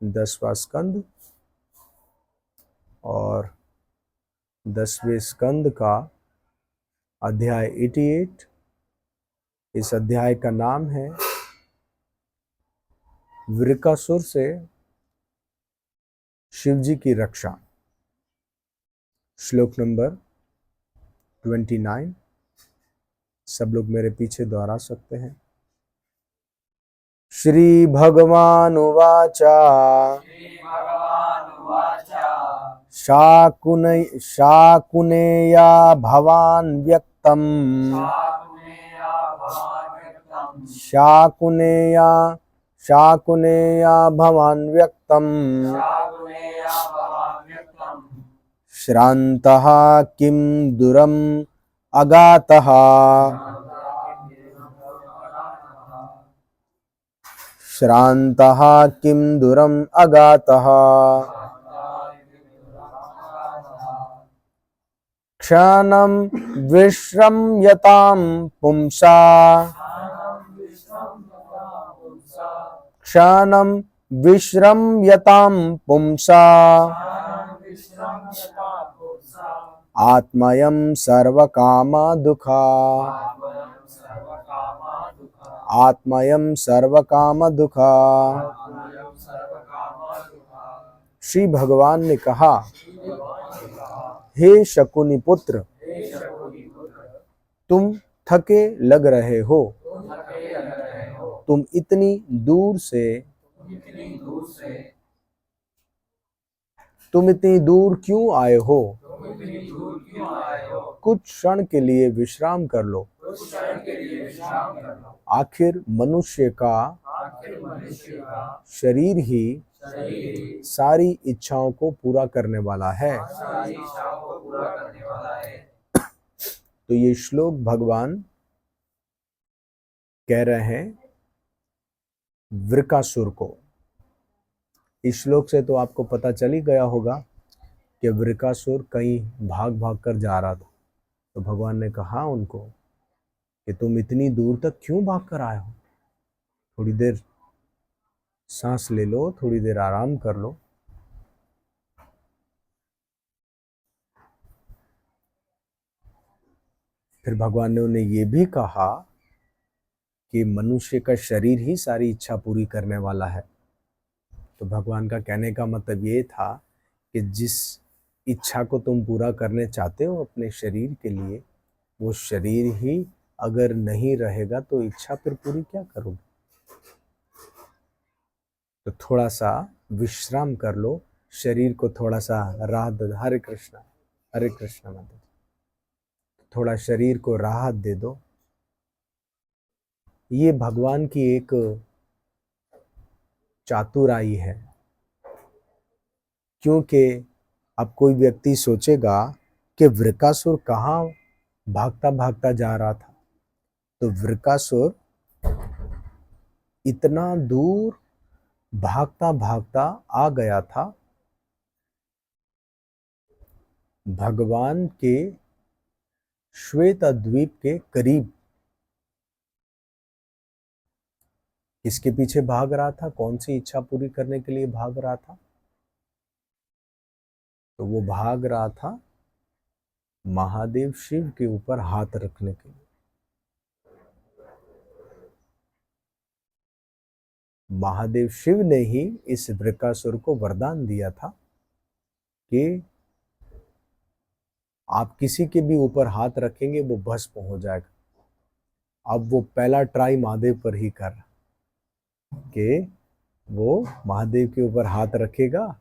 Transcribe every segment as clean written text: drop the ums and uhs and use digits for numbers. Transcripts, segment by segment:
10वां स्कंद और 10वें स्कंद का अध्याय 88। इस अध्याय का नाम है वृकासुर से शिव जी की रक्षा। श्लोक नंबर 29। सब लोग मेरे पीछे दोहरा सकते हैं। श्री भगवान उवाच शाकुनेया भवान् व्यक्तम् शाकुनेया भवान् व्यक्तम् श्रान्तः किं दूरम् अगातः श्रान्तः किं दूरम् अगातः क्षणं विश्रम्यतां पुंसा क्षणं विश्रम्यतां पुंसा आत्मयं सर्वकामदुःखा आत्मयं सर्वकामदुःखा। श्री भगवान ने कहा, हे शकुनि पुत्र, तुम थके लग रहे हो। तुम इतनी दूर क्यों आए हो? कुछ क्षण के लिए विश्राम कर लो। आखिर मनुष्य का शरीर ही सारी इच्छाओं को पूरा करने वाला है। तो ये श्लोक भगवान कह रहे हैं वृकासुर को। इस श्लोक से तो आपको पता चल ही गया होगा कि वृकासुर कहीं भाग भाग कर जा रहा था। तो भगवान ने कहा उनको कि तुम इतनी दूर तक क्यों भाग कर आए हो? थोड़ी देर सांस ले लो, थोड़ी देर आराम कर लो। फिर भगवान ने उन्हें ये भी कहा कि मनुष्य का शरीर ही सारी इच्छा पूरी करने वाला है। तो भगवान का कहने का मतलब ये था कि जिस इच्छा को तुम पूरा करने चाहते हो अपने शरीर के लिए, वो शरीर ही अगर नहीं रहेगा तो इच्छा फिर पूरी क्या करोगे? तो थोड़ा सा विश्राम कर लो, शरीर को थोड़ा सा राहत दे दो। हरे कृष्णा माता। थोड़ा शरीर को राहत दे दो। ये भगवान की एक चातुराई है। क्योंकि अब कोई व्यक्ति सोचेगा कि वृकासुर कहाँ भागता भागता जा रहा था, तो वृकासुर इतना दूर भागता भागता आ गया था भगवान के श्वेत द्वीप के करीब। किसके पीछे भाग रहा था? कौन सी इच्छा पूरी करने के लिए भाग रहा था? तो वो भाग रहा था महादेव शिव के ऊपर हाथ रखने के लिए। महादेव शिव ने ही इस वृकासुर को वरदान दिया था कि आप किसी के भी ऊपर हाथ रखेंगे वो भस्म हो जाएगा। अब वो पहला ट्राई महादेव पर ही कर रहा कि वो महादेव के ऊपर हाथ रखेगा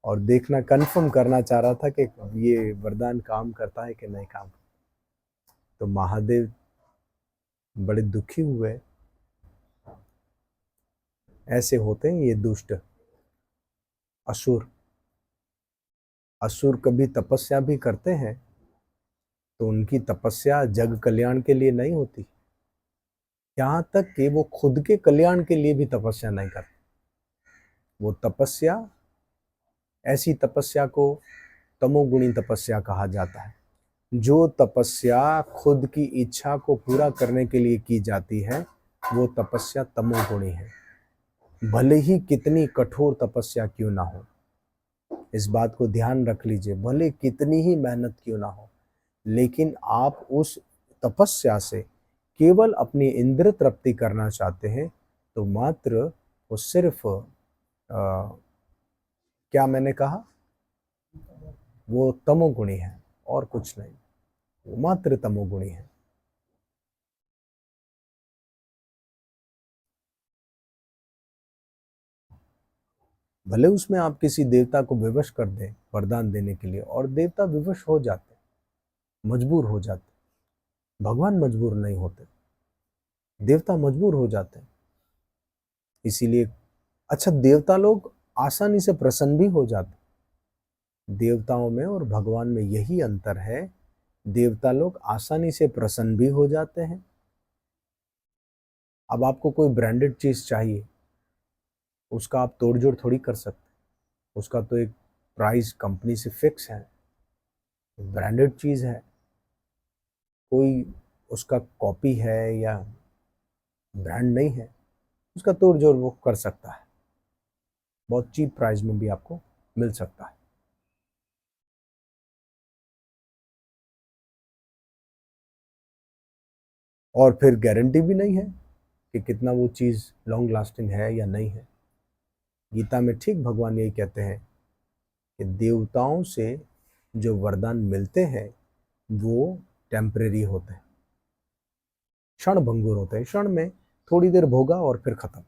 और देखना, कंफर्म करना चाह रहा था कि ये वरदान काम करता है कि नहीं काम। तो महादेव बड़े दुखी हुए। ऐसे होते हैं ये दुष्ट असुर। असुर कभी तपस्या भी करते हैं तो उनकी तपस्या जग कल्याण के लिए नहीं होती। यहाँ तक कि वो खुद के कल्याण के लिए भी तपस्या नहीं करते। वो तपस्या, ऐसी तपस्या को तमोगुणी तपस्या कहा जाता है। जो तपस्या खुद की इच्छा को पूरा करने के लिए की जाती है वो तपस्या तमोगुणी है। भले ही कितनी कठोर तपस्या क्यों ना हो, इस बात को ध्यान रख लीजिए, भले कितनी ही मेहनत क्यों ना हो, लेकिन आप उस तपस्या से केवल अपनी इंद्र तृप्ति करना चाहते हैं तो मात्र वो सिर्फ क्या मैंने कहा, वो तमोगुणी है और कुछ नहीं, वो मात्र तमोगुणी है। भले उसमें आप किसी देवता को विवश कर दें वरदान देने के लिए और देवता विवश हो जाते, मजबूर हो जाते, भगवान मजबूर नहीं होते, देवता मजबूर हो जाते हैं। इसीलिए अच्छा, देवता लोग आसानी से प्रसन्न भी हो जाते, देवताओं में और भगवान में यही अंतर है, देवता लोग आसानी से प्रसन्न भी हो जाते हैं। अब आपको कोई ब्रांडेड चीज चाहिए, उसका आप तोड़जोड़ थोड़ी कर सकते, उसका तो एक प्राइस कंपनी से फिक्स है, ब्रांडेड चीज है, कोई उसका कॉपी है या ब्रांड नहीं है, उसका तोड़जोड़ वो कर सकता है, बहुत चीप प्राइस में भी आपको मिल सकता है। और फिर गारंटी भी नहीं है कि कितना वो चीज़ लॉन्ग लास्टिंग है या नहीं है। गीता में ठीक भगवान यही कहते हैं कि देवताओं से जो वरदान मिलते हैं वो टेम्परेरी होते हैं, क्षण भंगुर होते हैं, क्षण में थोड़ी देर भोगा और फिर खत्म,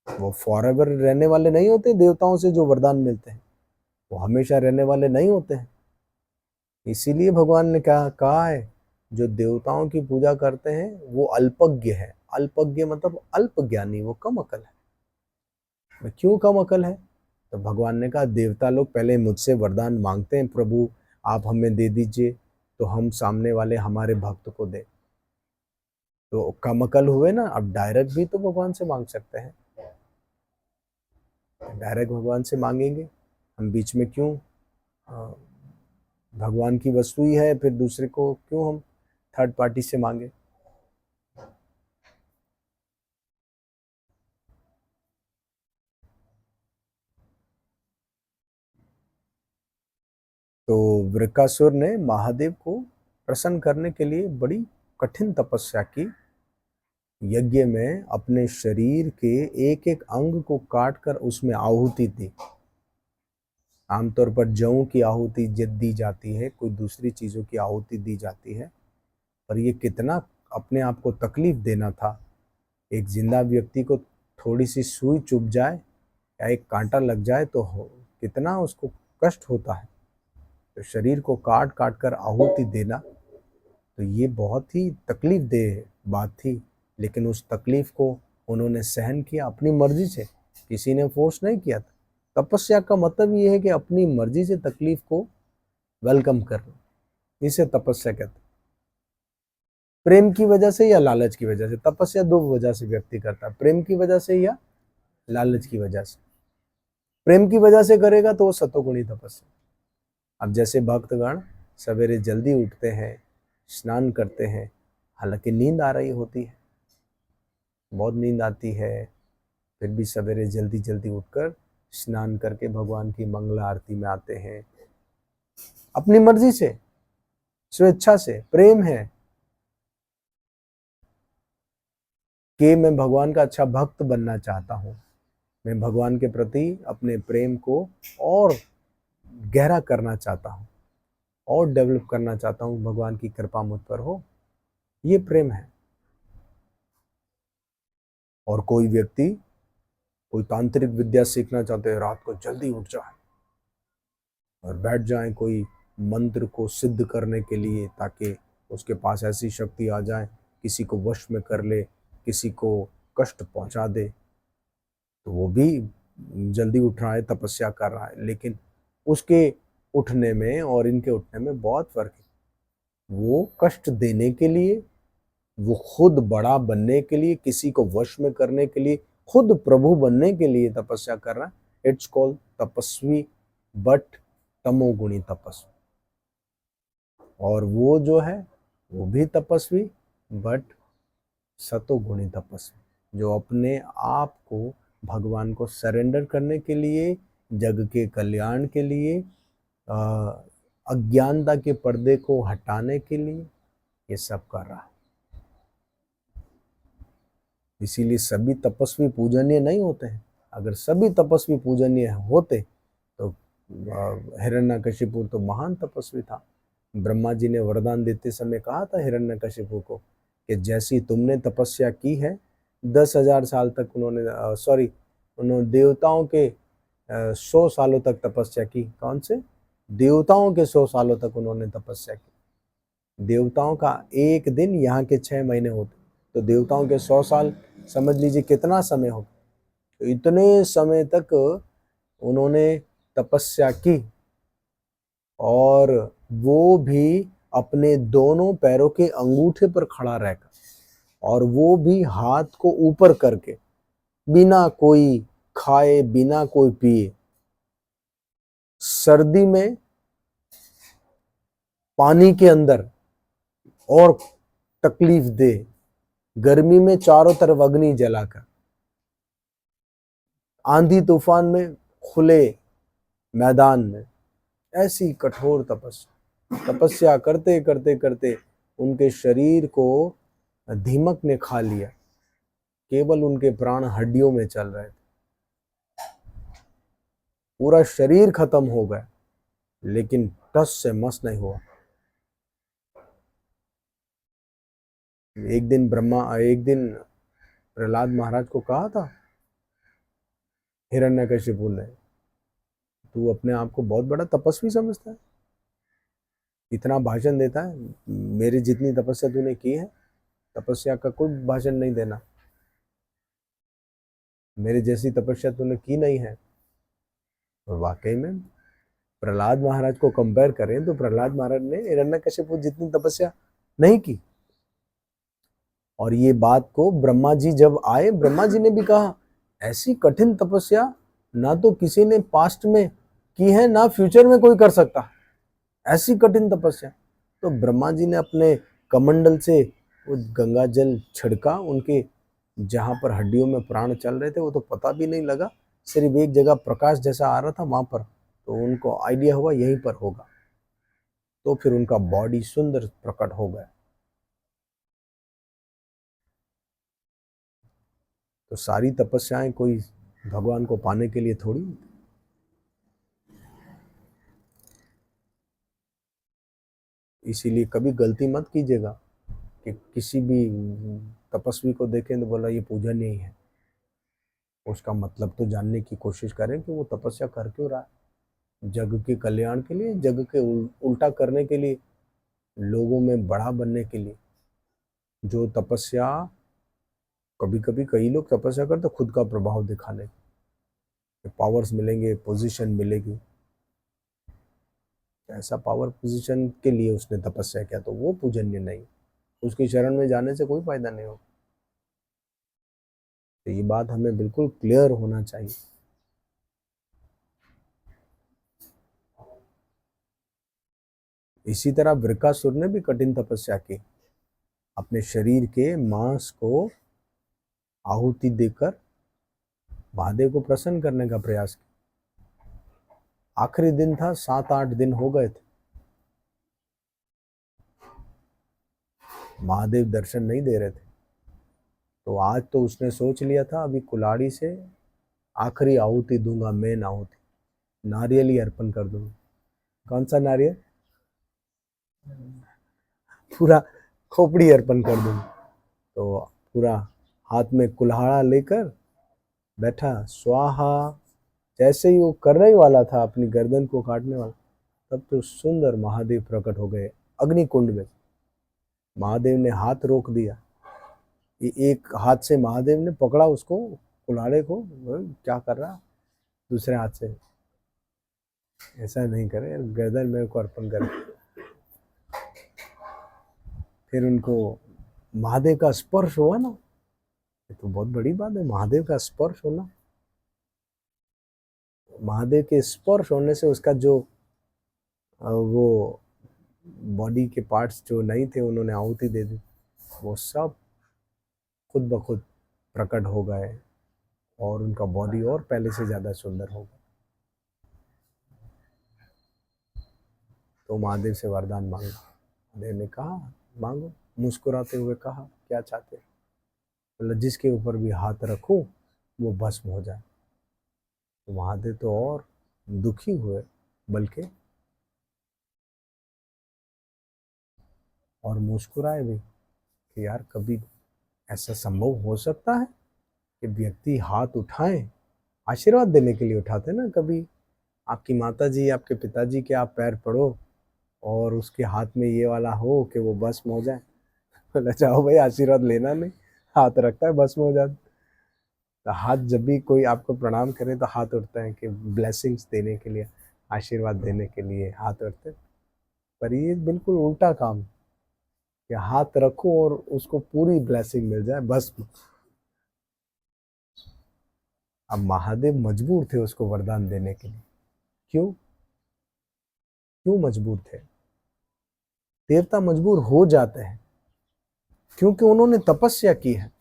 वो फॉरएवर रहने वाले नहीं होते। देवताओं से जो वरदान मिलते हैं वो हमेशा रहने वाले नहीं होते हैं। इसीलिए भगवान ने कहा है जो देवताओं की पूजा करते हैं वो अल्पज्ञ है। अल्पज्ञ मतलब अल्प ज्ञानी, वो कम अकल है। क्यों कम अकल है? तो भगवान ने कहा देवता लोग पहले मुझसे वरदान मांगते हैं, प्रभु आप हमें दे दीजिए तो हम सामने वाले हमारे भक्त को दे, तो कम अकल हुए ना। अब डायरेक्ट भी तो भगवान से मांग सकते हैं, डायरेक्ट भगवान से मांगेंगे, हम बीच में क्यों, भगवान की वस्तु ही है फिर दूसरे को क्यों हम थर्ड पार्टी से मांगे। तो वृकासुर ने महादेव को प्रसन्न करने के लिए बड़ी कठिन तपस्या की, यज्ञ में अपने शरीर के एक एक अंग को काट कर उसमें आहुति दी। आमतौर पर जौ की आहुति दी जाती है, कोई दूसरी चीज़ों की आहुति दी जाती है, पर ये कितना अपने आप को तकलीफ देना था। एक जिंदा व्यक्ति को थोड़ी सी सुई चुभ जाए या एक कांटा लग जाए तो कितना उसको कष्ट होता है। तो शरीर को काट काट कर आहुति देना, तो ये बहुत ही तकलीफ देह बात थी, लेकिन उस तकलीफ को उन्होंने सहन किया अपनी मर्जी से, किसी ने फोर्स नहीं किया था। तपस्या का मतलब ये है कि अपनी मर्जी से तकलीफ को वेलकम करना, इसे तपस्या कहते हैं। प्रेम की वजह से या लालच की वजह से, तपस्या दो वजह से व्यक्ति करता है, प्रेम की वजह से या लालच की वजह से। प्रेम की वजह से करेगा तो वो सतोगुणी तपस्या। अब जैसे भक्तगण सवेरे जल्दी उठते हैं, स्नान करते हैं, हालांकि नींद आ रही होती है, बहुत नींद आती है, फिर भी सवेरे जल्दी जल्दी उठकर स्नान करके भगवान की मंगला आरती में आते हैं, अपनी मर्जी से, स्वेच्छा से, प्रेम है कि मैं भगवान का अच्छा भक्त बनना चाहता हूँ, मैं भगवान के प्रति अपने प्रेम को और गहरा करना चाहता हूँ और डेवलप करना चाहता हूँ, भगवान की कृपा मुझ पर हो, ये प्रेम है। और कोई व्यक्ति कोई तांत्रिक विद्या सीखना चाहते हैं, रात को जल्दी उठ जाए और बैठ जाए कोई मंत्र को सिद्ध करने के लिए, ताकि उसके पास ऐसी शक्ति आ जाए किसी को वश में कर ले, किसी को कष्ट पहुंचा दे, तो वो भी जल्दी उठ रहा है, तपस्या कर रहा है, लेकिन उसके उठने में और इनके उठने में बहुत फर्क है। वो कष्ट देने के लिए, वो खुद बड़ा बनने के लिए, किसी को वश में करने के लिए, खुद प्रभु बनने के लिए तपस्या कर रहा है। इट्स कॉल्ड तपस्वी, बट तमोगुणी तपस्वी। और वो जो है वो भी तपस्वी, बट सतोगुणी तपस्वी, जो अपने आप को भगवान को सरेंडर करने के लिए, जग के कल्याण के लिए, अज्ञानता के पर्दे को हटाने के लिए ये सब कर रहा है। इसीलिए सभी तपस्वी पूजनीय नहीं होते हैं। अगर सभी तपस्वी पूजनीय होते तो हिरण्यकशिपु तो महान तपस्वी था। ब्रह्मा जी ने वरदान देते समय कहा था हिरण्यकशिपु को कि जैसी तुमने तपस्या की है, 10,000 साल तक उन्होंने देवताओं के 100 सालों तक तपस्या की। कौन से देवताओं के 100 सालों तक उन्होंने तपस्या की। देवताओं का एक दिन यहाँ के 6 महीने होते, तो देवताओं के 100 साल समझ लीजिए कितना समय हो। तो इतने समय तक उन्होंने तपस्या की, और वो भी अपने दोनों पैरों के अंगूठे पर खड़ा रहकर, और वो भी हाथ को ऊपर करके, बिना कोई खाए बिना कोई पिए। सर्दी में पानी के अंदर और तकलीफ दे, गर्मी में चारों तरफ अग्नि जलाकर, आंधी तूफान में खुले मैदान में, ऐसी कठोर तपस्या करते करते करते उनके शरीर को दीमक ने खा लिया। केवल उनके प्राण हड्डियों में चल रहे थे, पूरा शरीर खत्म हो गया, लेकिन टस से मस नहीं हुआ। एक दिन प्रहलाद महाराज को कहा था हिरण्यकशिपु ने, तू अपने आप को बहुत बड़ा तपस्वी समझता है, इतना भाषण देता है, मेरी जितनी तपस्या तूने की है, तपस्या का कोई भाषण नहीं देना, मेरी जैसी तपस्या तूने की नहीं है। और वाकई में प्रहलाद महाराज को कंपेयर करें तो प्रहलाद महाराज ने हिरण्यकशिपु जितनी तपस्या नहीं की। और ये बात को ब्रह्मा जी जब आए, ब्रह्मा जी ने भी कहा ऐसी कठिन तपस्या ना तो किसी ने पास्ट में की है, ना फ्यूचर में कोई कर सकता, ऐसी कठिन तपस्या। तो ब्रह्मा जी ने अपने कमंडल से वो गंगा जल छिड़का, उनके जहां पर हड्डियों में प्राण चल रहे थे वो तो पता भी नहीं लगा, सिर्फ एक जगह प्रकाश जैसा आ रहा था वहां पर, तो उनको आइडिया हुआ यहीं पर होगा, तो फिर उनका बॉडी सुंदर प्रकट हो गया। तो सारी तपस्याएं कोई भगवान को पाने के लिए थोड़ी। इसीलिए कभी गलती मत कीजिएगा कि किसी भी तपस्वी को देखें तो बोला ये पूजनीय ही है, उसका मतलब तो जानने की कोशिश करें कि वो तपस्या कर क्यों रहा है। जग के कल्याण के लिए, जग के उल्टा करने के लिए, लोगों में बड़ा बनने के लिए। जो तपस्या, कभी कभी कई लोग तपस्या करते खुद का प्रभाव दिखाने, पावर्स मिलेंगे, पोजीशन मिलेगी, ऐसा पावर पोजीशन के लिए उसने तपस्या किया तो वो पूजनीय नहीं, उसकी शरण में जाने से कोई फायदा नहीं होगा। तो ये बात हमें बिल्कुल क्लियर होना चाहिए। इसी तरह वृकासुर ने भी कठिन तपस्या की, अपने शरीर के मांस को आहुति देकर महादेव को प्रसन्न करने का प्रयास किया। आखिरी दिन था, 7-8 दिन हो गए थे, महादेव दर्शन नहीं दे रहे थे। तो आज तो उसने सोच लिया था अभी कुल्हाड़ी से आखिरी आहुति दूंगा, मेन आहुति, नारियल ही अर्पण कर दूंगा। कौन सा नारियल? पूरा खोपड़ी अर्पण कर दूंगा। तो पूरा हाथ में कुल्हाड़ा लेकर बैठा, स्वाहा। जैसे ही वो करने ही वाला था, अपनी गर्दन को काटने वाला, तब तो सुंदर महादेव प्रकट हो गए अग्निकुंड में। महादेव ने हाथ रोक दिया, एक हाथ से महादेव ने पकड़ा उसको, कुल्हाड़े को, क्या कर रहा, दूसरे हाथ से, ऐसा नहीं करे, गर्दन मेरे को अर्पण करे। फिर उनको महादेव का स्पर्श हुआ ना, ये तो बहुत बड़ी बात है, महादेव का स्पर्श होना। महादेव के स्पर्श होने से उसका जो वो बॉडी के पार्ट्स जो नहीं थे उन्होंने आहुति दे दी, वो सब खुद ब खुद प्रकट हो गए, और उनका बॉडी और पहले से ज़्यादा सुंदर होगा। तो महादेव से वरदान मांगा। महादेव ने कहा मांगो, मुस्कुराते हुए कहा क्या चाहते हो? बोला जिसके ऊपर भी हाथ रखूं वो भस्म हो जाए। तो महादेव तो और दुखी हुए, बल्कि और मुस्कुराए भी कि यार कभी ऐसा संभव हो सकता है कि व्यक्ति हाथ उठाएं, आशीर्वाद देने के लिए उठाते ना। कभी आपकी माता जी, आपके पिताजी के आप पैर पड़ो और उसके हाथ में ये वाला हो कि वो भस्म हो जाए। बोला जाओ भाई, आशीर्वाद लेना नहीं, हाथ रखता है भस्म हो जाता। तो हाथ जब भी कोई आपको प्रणाम करे तो हाथ उठता है कि ब्लेसिंग्स देने के लिए, आशीर्वाद देने के लिए हाथ उठते। पर ये बिल्कुल उल्टा काम कि हाथ रखो और उसको पूरी ब्लेसिंग मिल जाए, भस्म। अब महादेव मजबूर थे उसको वरदान देने के लिए। क्यों क्यों मजबूर थे? देवता मजबूर हो जाते हैं क्योंकि उन्होंने तपस्या की है,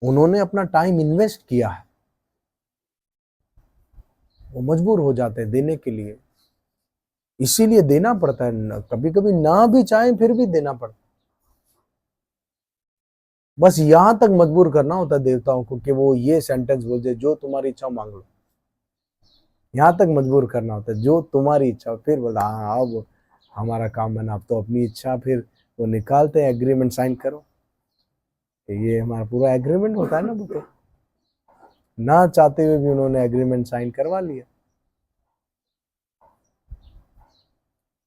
उन्होंने अपना टाइम इन्वेस्ट किया है। वो मजबूर हो जाते हैं देने के लिए, इसीलिए देना पड़ता है। कभी कभी ना भी चाहे फिर भी देना पड़ता। बस यहां तक मजबूर करना होता है देवताओं को कि वो ये सेंटेंस बोल दे, जो तुम्हारी इच्छा मांग लो। यहां तक मजबूर करना होता है, जो तुम्हारी इच्छा। फिर बोला हाँ अब हमारा काम बना, अब तो अपनी इच्छा फिर वो निकालते हैं, एग्रीमेंट साइन करो। ये हमारा पूरा एग्रीमेंट होता है ना। वो तो ना चाहते हुए भी उन्होंने एग्रीमेंट साइन करवा लिया।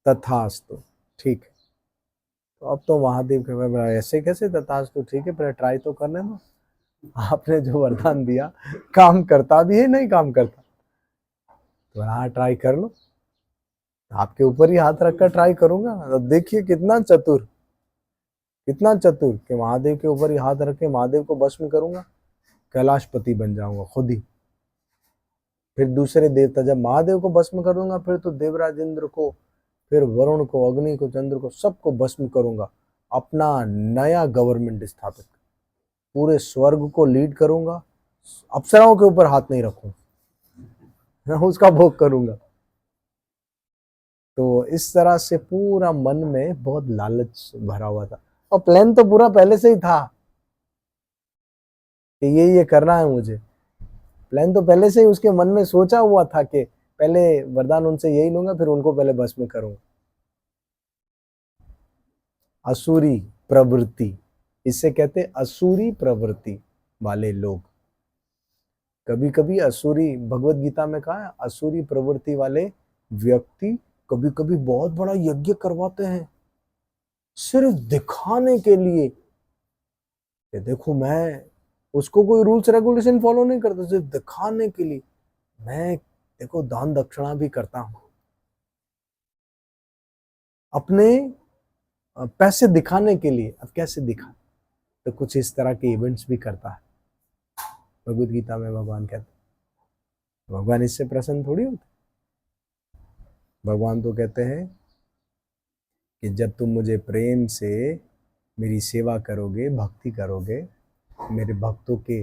तथास्तु, ठीक है। तो अब तो महादेव के ऐसे कैसे तथास्तु, ठीक है, पहले ट्राई तो करने दो। आपने जो वरदान दिया काम करता भी है नहीं काम करता, तो हाँ ट्राई कर लो। आपके ऊपर ही हाथ रखकर ट्राई करूंगा, तो देखिए कितना चतुर, कितना चतुर कि महादेव के ऊपर ही हाथ रख के महादेव को भस्म करूंगा, कैलाशपति बन जाऊंगा खुद ही। फिर दूसरे देवता, जब महादेव को भस्म करूंगा फिर तो देवराज इंद्र को, फिर वरुण को, अग्नि को, चंद्र को, सबको भस्म करूंगा। अपना नया गवर्नमेंट स्थापित, पूरे स्वर्ग को लीड करूंगा। अप्सराओं के ऊपर हाथ नहीं रखूंगा, उसका भोग करूंगा। तो इस तरह से पूरा मन में बहुत लालच भरा हुआ था, और प्लान तो पूरा पहले से ही था कि ये करना है मुझे। प्लान तो पहले से ही उसके मन में सोचा हुआ था कि पहले वरदान उनसे यही लूंगा, फिर उनको पहले भस्म करूंगा। असुरी प्रवृत्ति, इससे कहते असुरी प्रवृत्ति वाले लोग। कभी कभी असुरी, भगवत गीता में कहा है, असुरी प्रवृत्ति वाले व्यक्ति कभी कभी बहुत बड़ा यज्ञ करवाते हैं सिर्फ दिखाने के लिए कि देखो मैं, उसको कोई रूल्स रेगुलेशन फॉलो नहीं करता, सिर्फ दिखाने के लिए मैं देखो दान दक्षिणा भी करता हूं, अपने पैसे दिखाने के लिए। अब कैसे दिखा? तो कुछ इस तरह के इवेंट्स भी करता है। भगवत गीता में भगवान कहते, भगवान इससे प्रसन्न थोड़ी होते। भगवान तो कहते हैं कि जब तुम मुझे प्रेम से मेरी सेवा करोगे, भक्ति करोगे, मेरे भक्तों के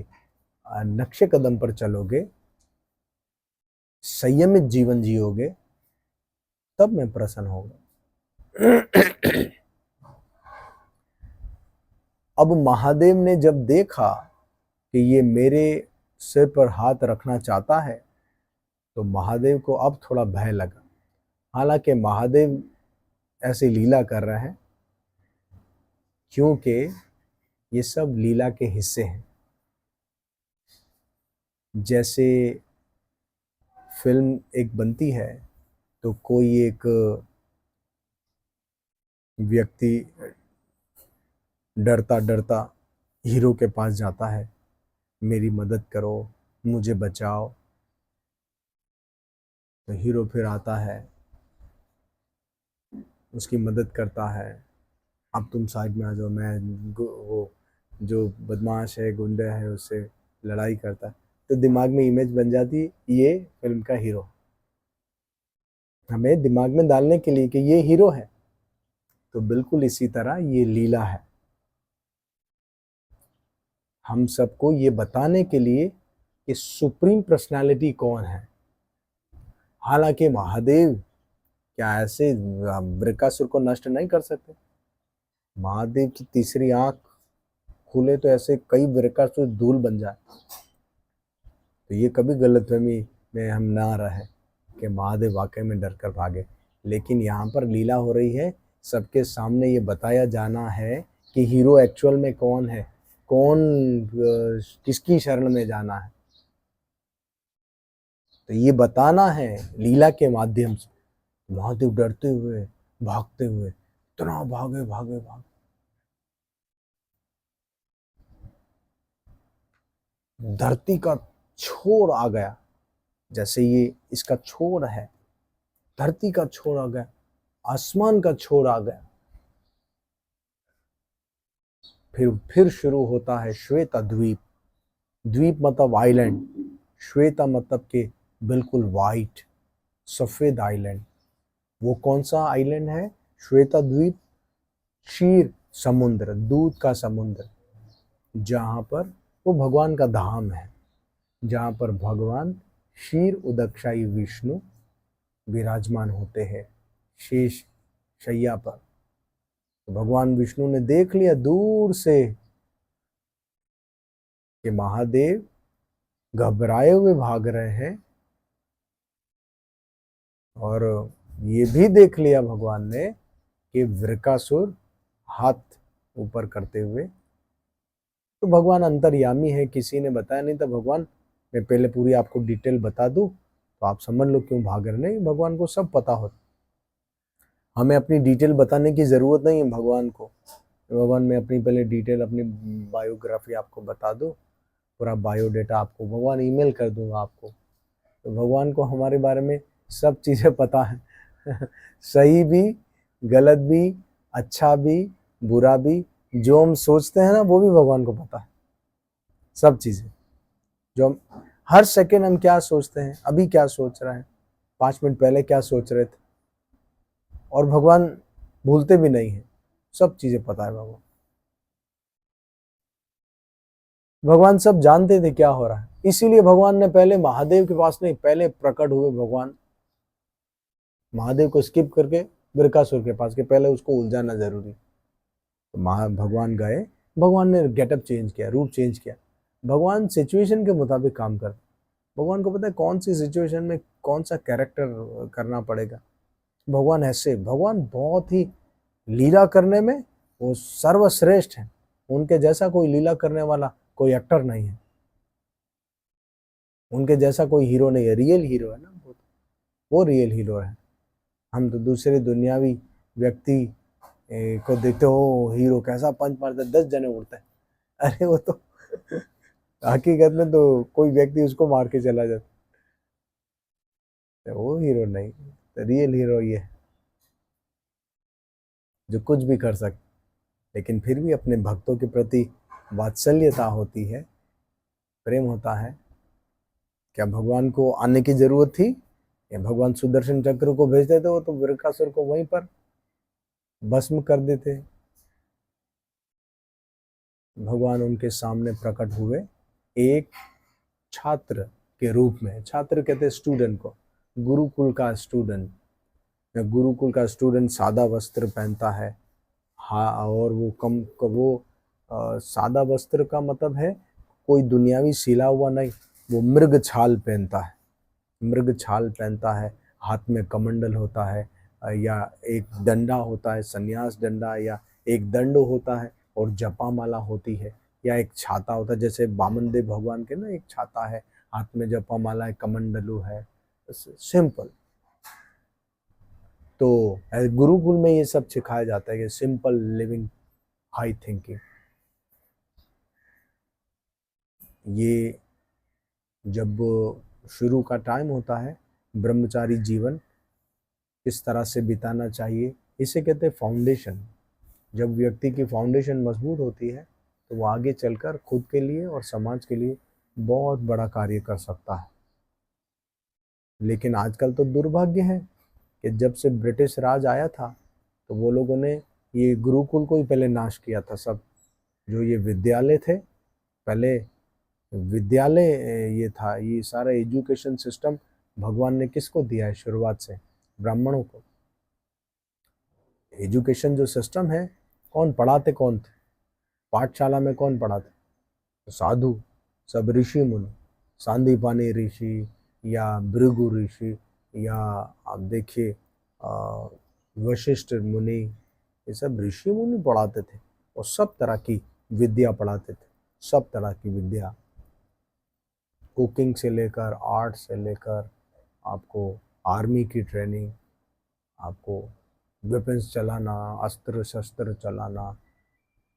नक्शे कदम पर चलोगे, संयमित जीवन जियोगे, तब मैं प्रसन्न होगा। अब महादेव ने जब देखा कि ये मेरे सिर पर हाथ रखना चाहता है, तो महादेव को अब थोड़ा भय लगा। हालांकि महादेव ऐसी लीला कर रहे हैं क्योंकि ये सब लीला के हिस्से हैं। जैसे फिल्म एक बनती है तो कोई एक व्यक्ति डरता डरता हीरो के पास जाता है, मेरी मदद करो, मुझे बचाओ। तो हीरो फिर आता है, उसकी मदद करता है। अब तुम साइड में आ जाओ, मैं वो जो बदमाश है, गुंडा है, उससे लड़ाई करता है। तो दिमाग में इमेज बन जाती है ये फिल्म का हीरो, हमें दिमाग में डालने के लिए कि ये हीरो है। तो बिल्कुल इसी तरह ये लीला है। हम सबको ये बताने के लिए कि सुप्रीम पर्सनालिटी कौन है। हालांकि महादेव क्या ऐसे वृकासुर को नष्ट नहीं कर सकते? महादेव की तीसरी आंख खुले तो ऐसे कई वृकासुर धूल बन जाए। तो ये कभी गलतफहमी में हम ना रहे कि महादेव वाकई में डर कर भागे। लेकिन यहाँ पर लीला हो रही है, सबके सामने ये बताया जाना है कि हीरो एक्चुअल में कौन है, कौन किसकी शरण में जाना है। तो ये बताना है लीला के माध्यम से। महादेव डरते हुए भागते हुए इतना भागे भागे भागे, धरती का छोर आ गया। जैसे ये इसका छोर है, धरती का छोर आ गया, आसमान का छोर आ गया। फिर शुरू होता है श्वेता द्वीप। द्वीप मतलब आइलैंड, श्वेता मतलब के बिल्कुल वाइट सफेद आइलैंड। वो कौन सा आइलैंड है? श्वेता द्वीप, क्षीर समुद्र, दूध का समुद्र, जहां पर वो भगवान का धाम है, जहां पर भगवान क्षीर उदकशाही विष्णु विराजमान होते हैं शेष शैया पर। तो भगवान विष्णु ने देख लिया दूर से कि महादेव घबराए हुए भाग रहे हैं, और ये भी देख लिया भगवान ने कि वृकासुर हाथ ऊपर करते हुए। तो भगवान अंतर्यामी है, किसी ने बताया नहीं था। भगवान, मैं पहले पूरी आपको डिटेल बता दूं तो आप समझ लो क्यों भाग रहे। नहीं, भगवान को सब पता होता, हमें अपनी डिटेल बताने की ज़रूरत नहीं है भगवान को। भगवान, मैं अपनी पहले डिटेल, अपनी बायोग्राफी आपको बता दूं, पूरा बायोडेटा आपको भगवान ईमेल कर दूंगा आपको। तो भगवान को हमारे बारे में सब चीज़ें पता है सही भी, गलत भी, अच्छा भी, बुरा भी। जो हम सोचते हैं ना, वो भी भगवान को पता है। सब चीज़ें जो हम हर सेकेंड हम क्या सोचते हैं, अभी क्या सोच रहे हैं, 5 मिनट पहले क्या सोच रहे थे, और भगवान भूलते भी नहीं है। सब चीज़ें पता है भगवान। भगवान सब जानते थे क्या हो रहा है, इसीलिए भगवान ने पहले महादेव के पास नहीं, पहले प्रकट हुए भगवान महादेव को स्किप करके वृकासुर के पास के, पहले उसको उलझाना जरूरी। तो भगवान गए, भगवान ने गेटअप चेंज किया, रूप चेंज किया। भगवान सिचुएशन के मुताबिक काम करते। भगवान को पता है कौन सी सिचुएशन में कौन सा कैरेक्टर करना पड़ेगा। भगवान ऐसे, भगवान बहुत ही लीला करने में वो सर्वश्रेष्ठ है। उनके जैसा कोई लीला करने वाला कोई एक्टर नहीं है, उनके जैसा कोई हीरो नहीं है। रियल हीरो है ना वो रियल हीरो है। हम तो दूसरे दुनियावी व्यक्ति को देखते हो, हीरो कैसा पंच मारता है, 10 जने उड़ते हैं। अरे वो तो हकीकत में तो कोई व्यक्ति उसको मार के चला जाता है। वो हीरो नहीं, तो रियल हीरो ये है जो कुछ भी कर सकते, लेकिन फिर भी अपने भक्तों के प्रति वात्सल्यता होती है, प्रेम होता है। क्या भगवान को आने की जरूरत थी? या भगवान सुदर्शन चक्र को भेज देते, वो तो वृकासुर को वहीं पर भस्म कर देते। भगवान उनके सामने प्रकट हुए एक छात्र के रूप में। छात्र कहते हैं स्टूडेंट को, गुरुकुल का स्टूडेंट। गुरुकुल का स्टूडेंट सादा वस्त्र पहनता है, हाँ, और वो सादा वस्त्र का मतलब है कोई दुनियावी सिला हुआ नहीं, वो मृग छाल पहनता है। मृग छाल पहनता है, हाथ में कमंडल होता है, या एक डंडा होता है, संन्यास डंडा, या एक दंड होता है, और जपा माला होती है, या एक छाता होता है। जैसे वामन देव भगवान के ना एक छाता है, हाथ में जपा माला है, कमंडलू है, सिंपल। तो गुरुकुल में ये सब सिखाया जाता है कि सिंपल लिविंग, हाई थिंकिंग। ये जब शुरू का टाइम होता है, ब्रह्मचारी जीवन किस तरह से बिताना चाहिए, इसे कहते हैं फाउंडेशन। जब व्यक्ति की फाउंडेशन मजबूत होती है तो वो आगे चलकर खुद के लिए और समाज के लिए बहुत बड़ा कार्य कर सकता है। लेकिन आजकल तो दुर्भाग्य है कि जब से ब्रिटिश राज आया था तो वो लोगों ने ये गुरुकुल को ही पहले नाश किया था। सब जो ये विद्यालय थे पहले विद्यालय ये था, ये सारा एजुकेशन सिस्टम भगवान ने किसको दिया है शुरुआत से? ब्राह्मणों को। एजुकेशन जो सिस्टम है, कौन पढ़ाते कौन थे? पाठशाला में कौन पढ़ाते? साधु, सब ऋषि मुनि, सांदीपानी ऋषि या भृगु ऋषि या आप देखिए वशिष्ठ मुनि, ये सब ऋषि मुनि पढ़ाते थे और सब तरह की विद्या पढ़ाते थे, सब तरह की विद्या, कुकिंग से लेकर आर्ट से लेकर आपको आर्मी की ट्रेनिंग, आपको वेपन्स चलाना, अस्त्र शस्त्र चलाना,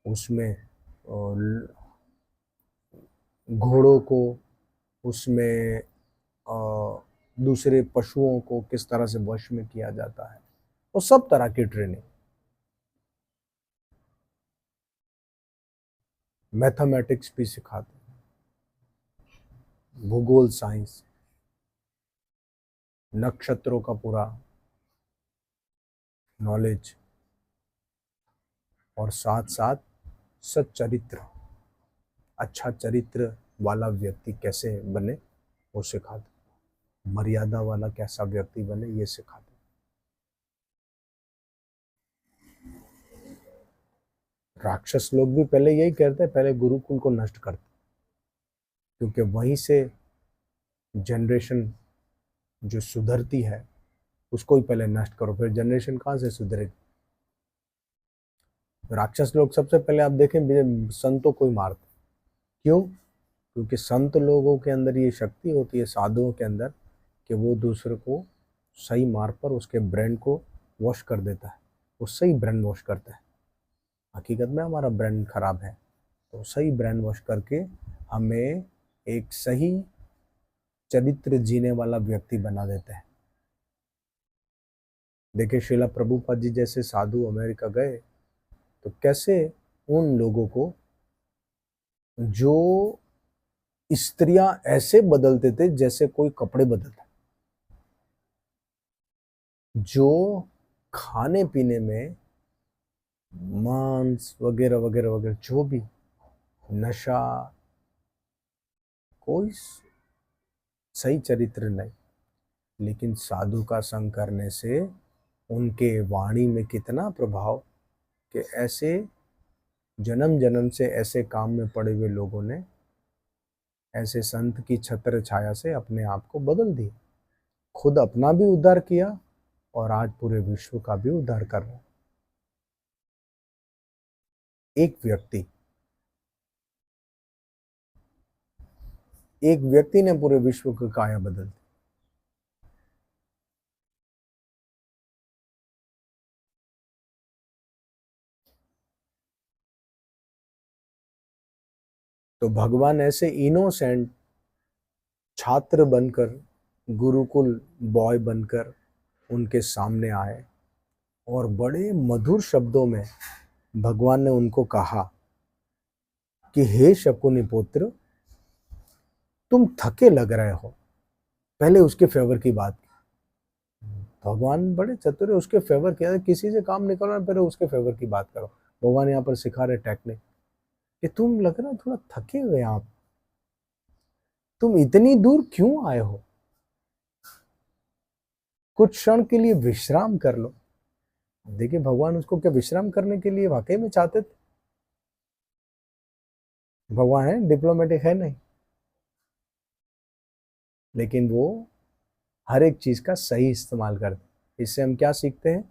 उसमें घोड़ों को, उसमें दूसरे पशुओं को किस तरह से वश में किया जाता है, और सब तरह की ट्रेनिंग। मैथमेटिक्स भी सिखाते हैं, भूगोल साइंस, नक्षत्रों का पूरा नॉलेज, और साथ साथ सच्चरित्र, अच्छा चरित्र वाला व्यक्ति कैसे बने वो सिखाते, मर्यादा वाला कैसा व्यक्ति बने ये सिखाते। राक्षस लोग भी पहले यही करते, पहले गुरुकुल को नष्ट करते, क्योंकि वहीं से जनरेशन जो सुधरती है उसको ही पहले नष्ट करो, फिर जनरेशन कहाँ से सुधरेगी? राक्षस लोग सबसे पहले आप देखें संतों को ही मारते। क्यों? क्योंकि संत लोगों के अंदर ये शक्ति होती है, साधुओं के अंदर, कि वो दूसरे को सही मार्ग पर उसके ब्रेन को वॉश कर देता है, वो सही ब्रेन वॉश करता है। हकीकत में हमारा ब्रेन खराब है, तो सही ब्रेन वॉश करके हमें एक सही चरित्र जीने वाला व्यक्ति बना देता है। देखिए श्रीला प्रभुपाद जी जैसे साधु अमेरिका गए तो कैसे उन लोगों को, जो स्त्रियां ऐसे बदलते थे जैसे कोई कपड़े बदलता, जो खाने पीने में मांस वगैरह वगैरह वगैरह, जो भी नशा, कोई सही चरित्र नहीं, लेकिन साधु का संग करने से उनके वाणी में कितना प्रभाव, कि ऐसे जन्म जन्म से ऐसे काम में पड़े हुए लोगों ने ऐसे संत की छत्र छाया से अपने आप को बदल दिया, खुद अपना भी उद्धार किया और आज पूरे विश्व का भी उद्धार कर रहा है। एक व्यक्ति ने पूरे विश्व की काया बदल दी। तो भगवान ऐसे इनोसेंट छात्र बनकर, गुरुकुल बॉय बनकर उनके सामने आए और बड़े मधुर शब्दों में भगवान ने उनको कहा कि हे शकुनी पुत्र, तुम थके लग रहे हो। पहले उसके फेवर की बात की, भगवान बड़े चतुर है, उसके फेवर किया, किसी से काम निकलना पहले उसके फेवर की बात करो। भगवान यहाँ पर सिखा रहे टेक्निक कि तुम लग रहा थोड़ा थके हुए, आप तुम इतनी दूर क्यों आए हो, कुछ क्षण के लिए विश्राम कर लो। देखिए भगवान उसको क्या विश्राम करने के लिए वाकई में चाहते थे? भगवान है डिप्लोमेटिक है नहीं, लेकिन वो हर एक चीज का सही इस्तेमाल करते। इससे हम क्या सीखते हैं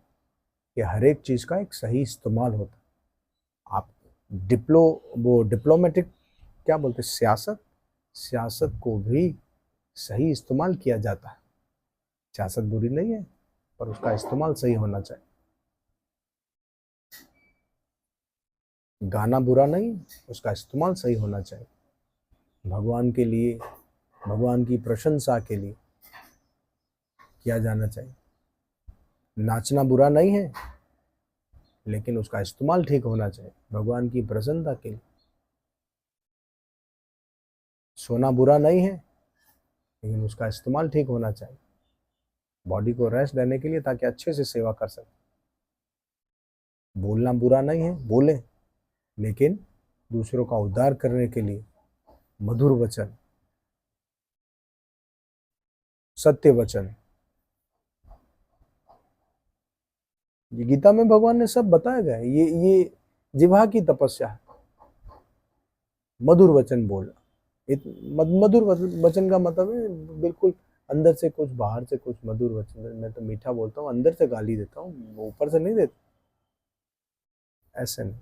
कि हर एक चीज का एक सही इस्तेमाल होता है। आप वो डिप्लोमेटिक क्या बोलते, सियासत को भी सही इस्तेमाल किया जाता है। सियासत बुरी नहीं है, पर उसका इस्तेमाल सही होना चाहिए। गाना बुरा नहीं, उसका इस्तेमाल सही होना चाहिए। भगवान के लिए, भगवान की प्रशंसा के लिए किया जाना चाहिए। नाचना बुरा नहीं है, लेकिन उसका इस्तेमाल ठीक होना चाहिए भगवान की प्रसन्नता के लिए। सोना बुरा नहीं है, लेकिन उसका इस्तेमाल ठीक होना चाहिए बॉडी को रेस्ट देने के लिए, ताकि अच्छे से सेवा कर सके। बोलना बुरा नहीं है, बोले, लेकिन दूसरों का उद्धार करने के लिए, मधुर वचन, सत्य वचन। ये गीता में भगवान ने सब बताया गया है। ये जिह्वा की तपस्या है, मधुर वचन बोलना। मधुर वचन का मतलब है बिल्कुल अंदर से कुछ, बाहर से कुछ। मधुर वचन, मैं तो मीठा बोलता हूँ, अंदर से गाली देता हूँ, ऊपर से नहीं देता, ऐसे नहीं।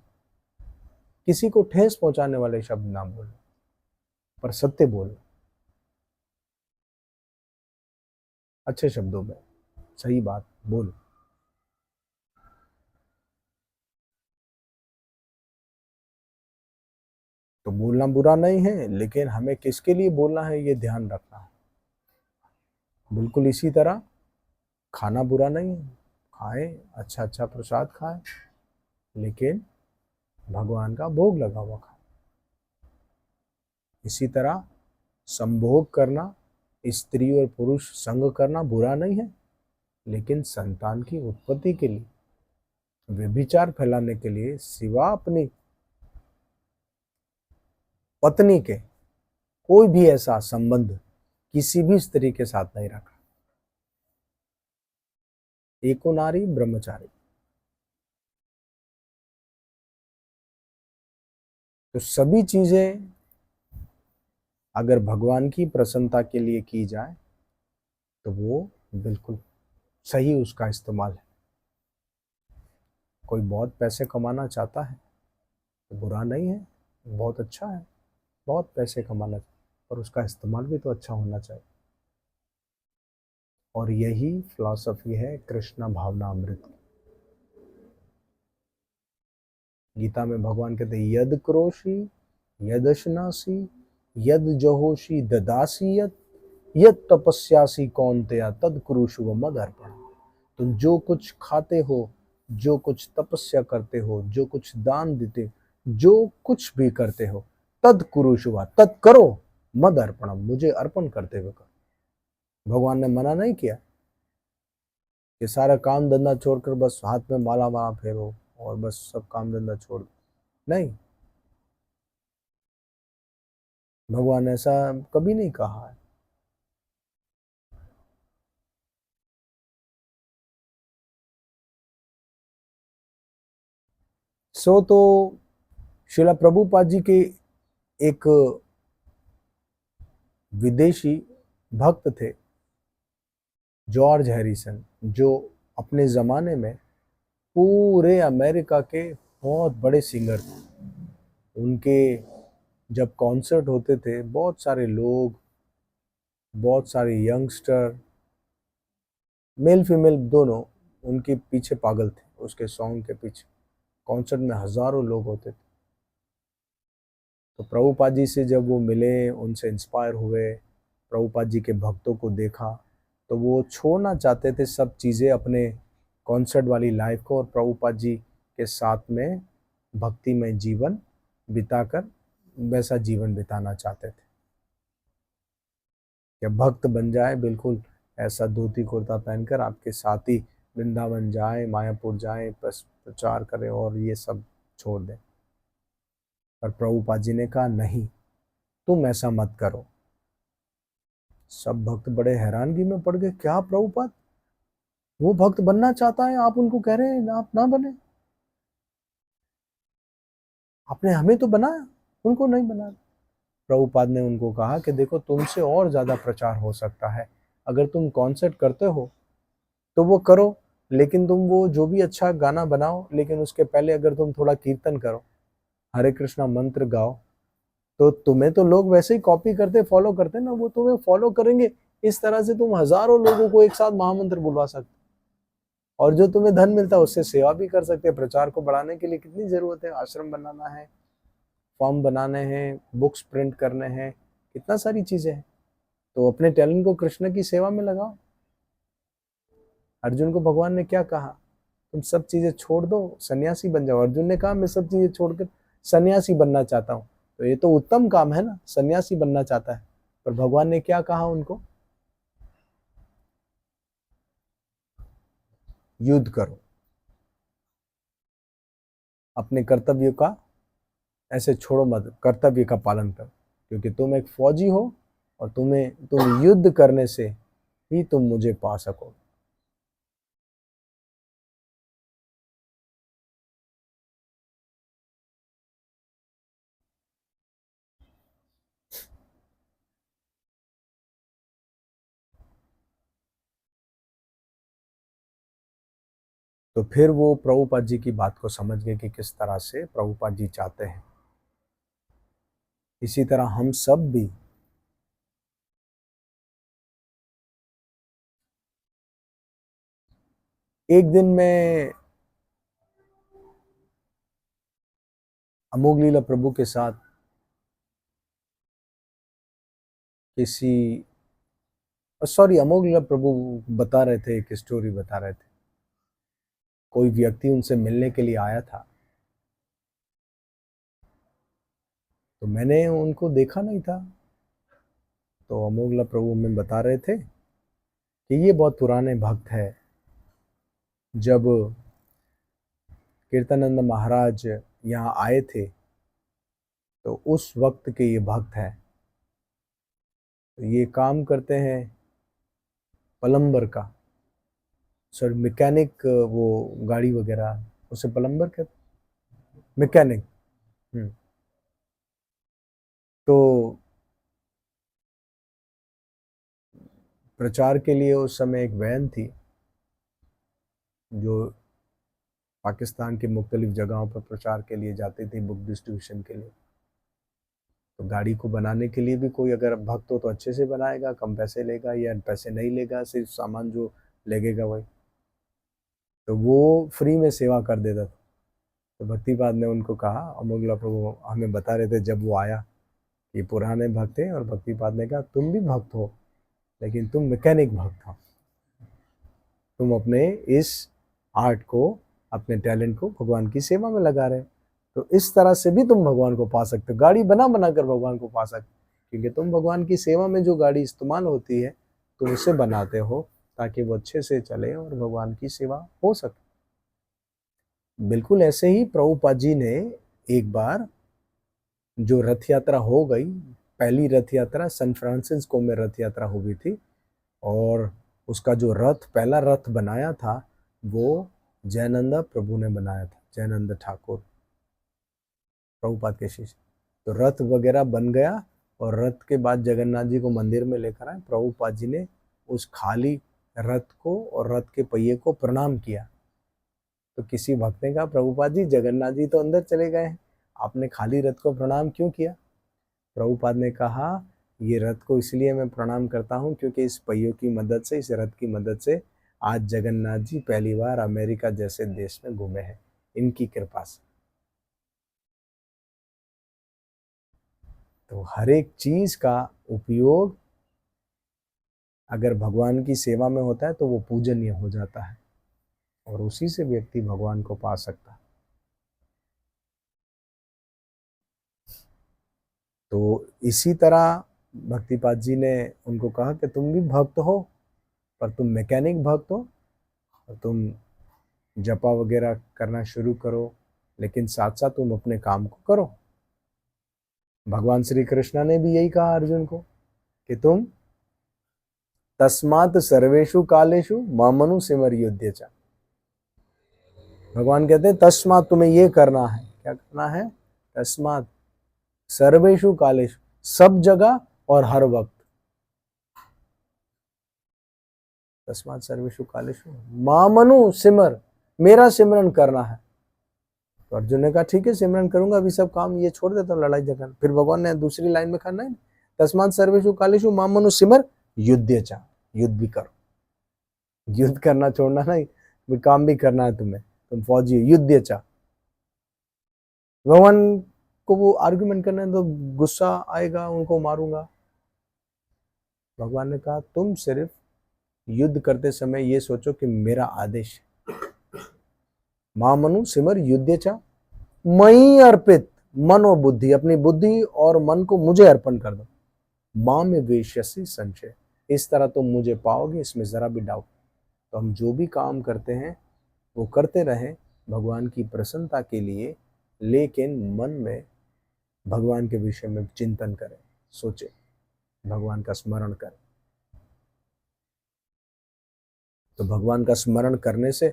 किसी को ठेस पहुंचाने वाले शब्द ना बोलना, पर सत्य बोलना, अच्छे शब्दों में सही बात बोलो। तो बोलना बुरा नहीं है, लेकिन हमें किसके लिए बोलना है ये ध्यान रखना है। बिल्कुल इसी तरह खाना बुरा नहीं है, खाएं, अच्छा अच्छा प्रसाद खाएं, लेकिन भगवान का भोग लगा हुआ खाएं। इसी तरह संभोग करना, स्त्री और पुरुष संग करना बुरा नहीं है, लेकिन संतान की उत्पत्ति के लिए, व्यभिचार फैलाने के लिए सिवा अपनी पत्नी के कोई भी ऐसा संबंध किसी भी स्त्री के साथ नहीं रखा। एको नारी ब्रह्मचारी। तो सभी चीजें अगर भगवान की प्रसन्नता के लिए की जाए तो वो बिल्कुल सही उसका इस्तेमाल है। कोई बहुत पैसे कमाना चाहता है तो बुरा नहीं है, बहुत अच्छा है, बहुत पैसे कमाना, पर उसका इस्तेमाल भी तो अच्छा होना चाहिए। और यही फिलॉसफी है कृष्ण भावना अमृत की। गीता में भगवान कहते हैं यद क्रोशी यदशनासी यद जहोशी ददासी यद तपस्यासी कौन्तेय तद कुरुषु मद अर्पण। तुम जो कुछ खाते हो, जो कुछ तपस्या करते हो, जो कुछ दान देते, जो कुछ भी करते हो, तद कुरुषु, तद करो, मद अर्पणम, मुझे अर्पण करते हुए करो। भगवान ने मना नहीं किया कि सारा काम धंधा छोड़कर बस हाथ में माला माला फेरो और बस सब काम धंधा छोड़ दो, नहीं, भगवान ने ऐसा कभी नहीं कहा है। सो तो शिला प्रभुपाद जी के एक विदेशी भक्त थे, जॉर्ज हैरिसन, जो अपने ज़माने में पूरे अमेरिका के बहुत बड़े सिंगर थे। उनके जब कॉन्सर्ट होते थे, बहुत सारे लोग, बहुत सारे यंगस्टर, मेल फीमेल दोनों, उनके पीछे पागल थे, उसके सॉन्ग के पीछे। कॉन्सर्ट में हजारों लोग होते थे। तो प्रभुपाद जी से जब वो मिले, उनसे इंस्पायर हुए, प्रभुपाद जी के भक्तों को देखा, तो वो छोड़ना चाहते थे सब चीज़ें, अपने कॉन्सर्ट वाली लाइफ को, और प्रभुपाद जी के साथ में भक्तिमय जीवन बिताकर वैसा जीवन बिताना चाहते थे। या भक्त बन जाए, बिल्कुल ऐसा धोती कुर्ता पहनकर आपके साथ ही वृंदावन जाए, मायापुर जाए, बस प्रचार करें और ये सब छोड़ दें। पर प्रभुपाद जी ने कहा नहीं, तुम ऐसा मत करो। सब भक्त बड़े हैरानगी में पड़ गए, क्या प्रभुपाद, वो भक्त बनना चाहता है, आप उनको कह रहे हैं आप ना बने, आपने हमें तो बनाया, उनको नहीं बनाया। प्रभुपाद ने उनको कहा कि देखो, तुमसे और ज्यादा प्रचार हो सकता है, अगर तुम कॉन्सर्ट करते हो तो वो करो, लेकिन तुम वो जो भी अच्छा गाना बनाओ, लेकिन उसके पहले अगर तुम थोड़ा कीर्तन करो, हरे कृष्णा मंत्र गाओ, तो तुम्हें तो लोग वैसे ही कॉपी करते, फॉलो करते ना, वो तुम्हें फॉलो करेंगे। इस तरह से तुम हजारों लोगों को एक साथ महामंत्र बुलवा सकते, और जो तुम्हें धन मिलता है उससे सेवा भी कर सकते हैं। प्रचार को बढ़ाने के लिए कितनी जरूरत है, आश्रम बनाना है, फॉर्म बनाने हैं, बुक्स प्रिंट करने हैं, कितना सारी चीजें हैं। तो अपने टैलेंट को कृष्ण की सेवा में लगाओ। अर्जुन को भगवान ने क्या कहा, तुम सब चीजें छोड़ दो, सन्यासी बन जाओ। अर्जुन ने कहा मैं सब चीजें छोड़कर सन्यासी बनना चाहता हूँ। तो ये तो उत्तम काम है ना, सन्यासी बनना चाहता है। पर भगवान ने क्या कहा उनको, युद्ध करो, अपने कर्तव्य का ऐसे छोड़ो मत, कर्तव्य का पालन करो। क्योंकि तुम एक फौजी हो और तुम युद्ध करने से ही तुम मुझे पा सको। तो फिर वो प्रभुपाद जी की बात को समझ गए कि किस तरह से प्रभुपाद जी चाहते हैं। इसी तरह हम सब भी एक दिन में अमोघ लीला प्रभु के साथ किसी अमोघ लीला प्रभु बता रहे थे, एक स्टोरी बता रहे थे। कोई व्यक्ति उनसे मिलने के लिए आया था, तो मैंने उनको देखा नहीं था। तो अमोघ लीला प्रभु हमें बता रहे थे कि ये बहुत पुराने भक्त है। जब कीर्तनानंद महाराज यहाँ आए थे तो उस वक्त के ये भक्त हैं। तो ये काम करते हैं प्लम्बर का, सॉरी मैकेनिक, वो गाड़ी वगैरह, उसे प्लम्बर कहते, मैकेनिक। तो प्रचार के लिए उस समय एक वैन थी जो पाकिस्तान के मुख्तलिफ जगहों पर प्रचार के लिए जाती थी, बुक डिस्ट्रीब्यूशन के लिए। तो गाड़ी को बनाने के लिए भी कोई अगर भक्त हो तो अच्छे से बनाएगा, कम पैसे लेगा या पैसे नहीं लेगा, सिर्फ सामान जो लगेगा वही। तो वो फ्री में सेवा कर देता था। तो भक्तिपाद ने उनको कहा, अमोघ लीला प्रभु हमें बता रहे थे जब वो आया, ये पुराने भक्त हैं, और भक्तिपाद ने कहा तुम भी भक्त हो लेकिन तुम मैकेनिक भक्त हो। तुम अपने इस आर्ट को, अपने टैलेंट को भगवान की सेवा में लगा रहे हो। तो इस तरह से भी तुम भगवान को पा सकते हो, गाड़ी बना बना कर भगवान को पा सकते हो। क्योंकि तुम भगवान की सेवा में जो गाड़ी इस्तेमाल होती है तुम उसे बनाते हो ताकि वो अच्छे से चले और भगवान की सेवा हो सके। बिल्कुल ऐसे ही प्रभुपाद जी ने एक बार, जो रथ यात्रा हो गई, पहली रथ यात्रा सैन फ्रांसिस्को में रथ यात्रा हो गई थी, और उसका जो रथ, पहला रथ बनाया था वो जयानंद प्रभु ने बनाया था, जयानंद ठाकुर प्रभुपाद के शिष्य। तो रथ वगैरह बन गया और रथ के बाद जगन्नाथ जी को मंदिर में लेकर आए। प्रभुपाद जी ने उस खाली रथ को और रथ के पहिए को प्रणाम किया। तो किसी भक्त ने कहा, प्रभुपाद जी जगन्नाथ जी तो अंदर चले गए हैं, आपने खाली रथ को प्रणाम क्यों किया? प्रभुपाद ने कहा, ये रथ को इसलिए मैं प्रणाम करता हूँ क्योंकि इस पहियों की मदद से, इस रथ की मदद से आज जगन्नाथ जी पहली बार अमेरिका जैसे देश में घूमे हैं, इनकी कृपा से। तो हर एक चीज का उपयोग अगर भगवान की सेवा में होता है तो वो पूजनीय हो जाता है और उसी से व्यक्ति भगवान को पा सकता है। तो इसी तरह भक्तिपाद जी ने उनको कहा कि तुम भी भक्त हो, पर तुम मैकेनिक भक्त हो, और तुम जपा वगैरह करना शुरू करो, लेकिन साथ साथ तुम अपने काम को करो। भगवान श्री कृष्ण ने भी यही कहा अर्जुन को कि तुम तस्मात् सर्वेषु कालेषु मामनु सिमर युध्य च। भगवान कहते हैं तस्मात्, तुम्हें ये करना है। क्या करना है? तस्मात् सर्वेषु कालेषु, सब जगह और हर वक्त। तस्मात् सर्वेषु कालेषु मामनु सिमर, मेरा सिमरन करना है। तो अर्जुन ने कहा ठीक है सिमरन करूंगा, अभी सब काम ये छोड़ देता हूँ, लड़ाई झगड़ा। फिर भगवान ने दूसरी लाइन में करना है, तस्मात् सर्वेषु कालेषु मामनु सिमर युध्य च, युद्ध भी करो। युद्ध करना छोड़ना नहीं, काम भी करना है तुम्हें, तुम फौजी हो, युद्ध च। भगवान को वो आर्गुमेंट करना है तो गुस्सा आएगा, उनको मारूंगा। भगवान ने कहा तुम सिर्फ युद्ध करते समय ये सोचो कि मेरा आदेश है। मां मनु सिमर युद्ध चा मई अर्पित, मन और बुद्धि, अपनी बुद्धि और मन को मुझे अर्पण कर दो। मां में वेश्यसी संशय, इस तरह तुम मुझे पाओगे, इसमें जरा भी डाउट। तो हम जो भी काम करते हैं वो करते रहें भगवान की प्रसन्नता के लिए, लेकिन मन में भगवान के विषय में चिंतन करें। सोचे, भगवान का स्मरण करें। तो भगवान का स्मरण करने से